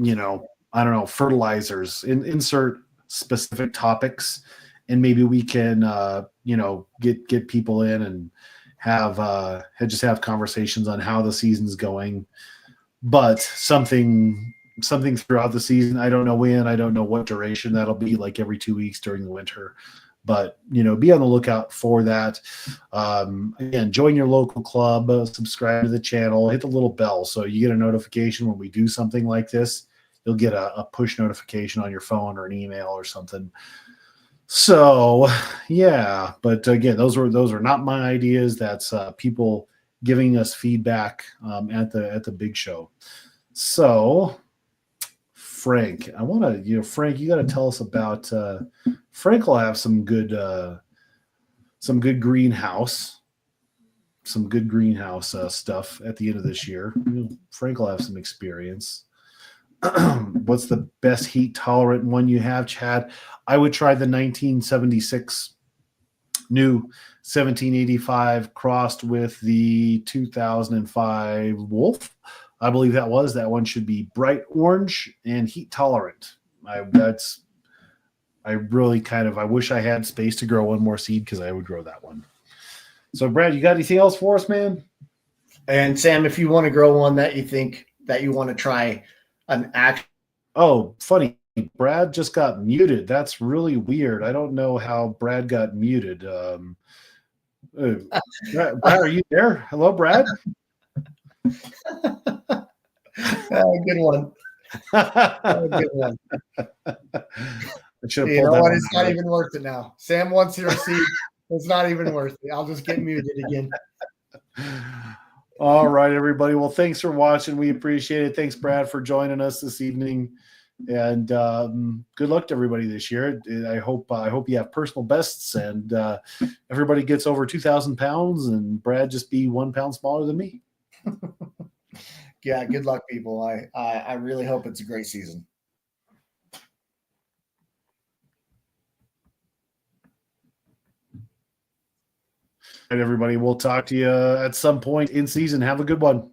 I don't know, fertilizers. Insert specific topics, and maybe we can, get people in and have conversations on how the season's going. But something throughout the season. I don't know when, I don't know what duration that'll be, like every 2 weeks during the winter, but be on the lookout for that. Again, join your local club, subscribe to the channel, hit the little bell so you get a notification when we do something like this. You'll get a push notification on your phone or an email or something. So yeah, but again, those are not my ideas. That's people giving us feedback at the big show. So Frank, I want to, Frank, you got to tell us about, Frank will have some good greenhouse stuff at the end of this year. Frank will have some experience. What's the best heat tolerant one you have, Chad? I would try the 1976 new 1785 crossed with the 2005 Wolf. I believe that one should be bright orange and heat tolerant. I wish I had space to grow one more seed because I would grow that one. So, Brad, you got anything else for us, man? And Sam, if you want to grow one that you think that you want to try an act. Oh, funny. Brad just got muted. That's really weird. I don't know how Brad got muted. Brad, are you there? Hello, Brad. Good one. Good one. You know what? It's not even worth it now. Sam wants to receive. It's not even worth it. I'll just get muted again. All right, everybody. Well, thanks for watching. We appreciate it. Thanks, Brad, for joining us this evening. And good luck to everybody this year. I hope you have personal bests and everybody gets over 2,000 pounds and Brad just be 1 pound smaller than me. Yeah, good luck, people. I really hope it's a great season. All right, everybody. We'll talk to you at some point in season. Have a good one.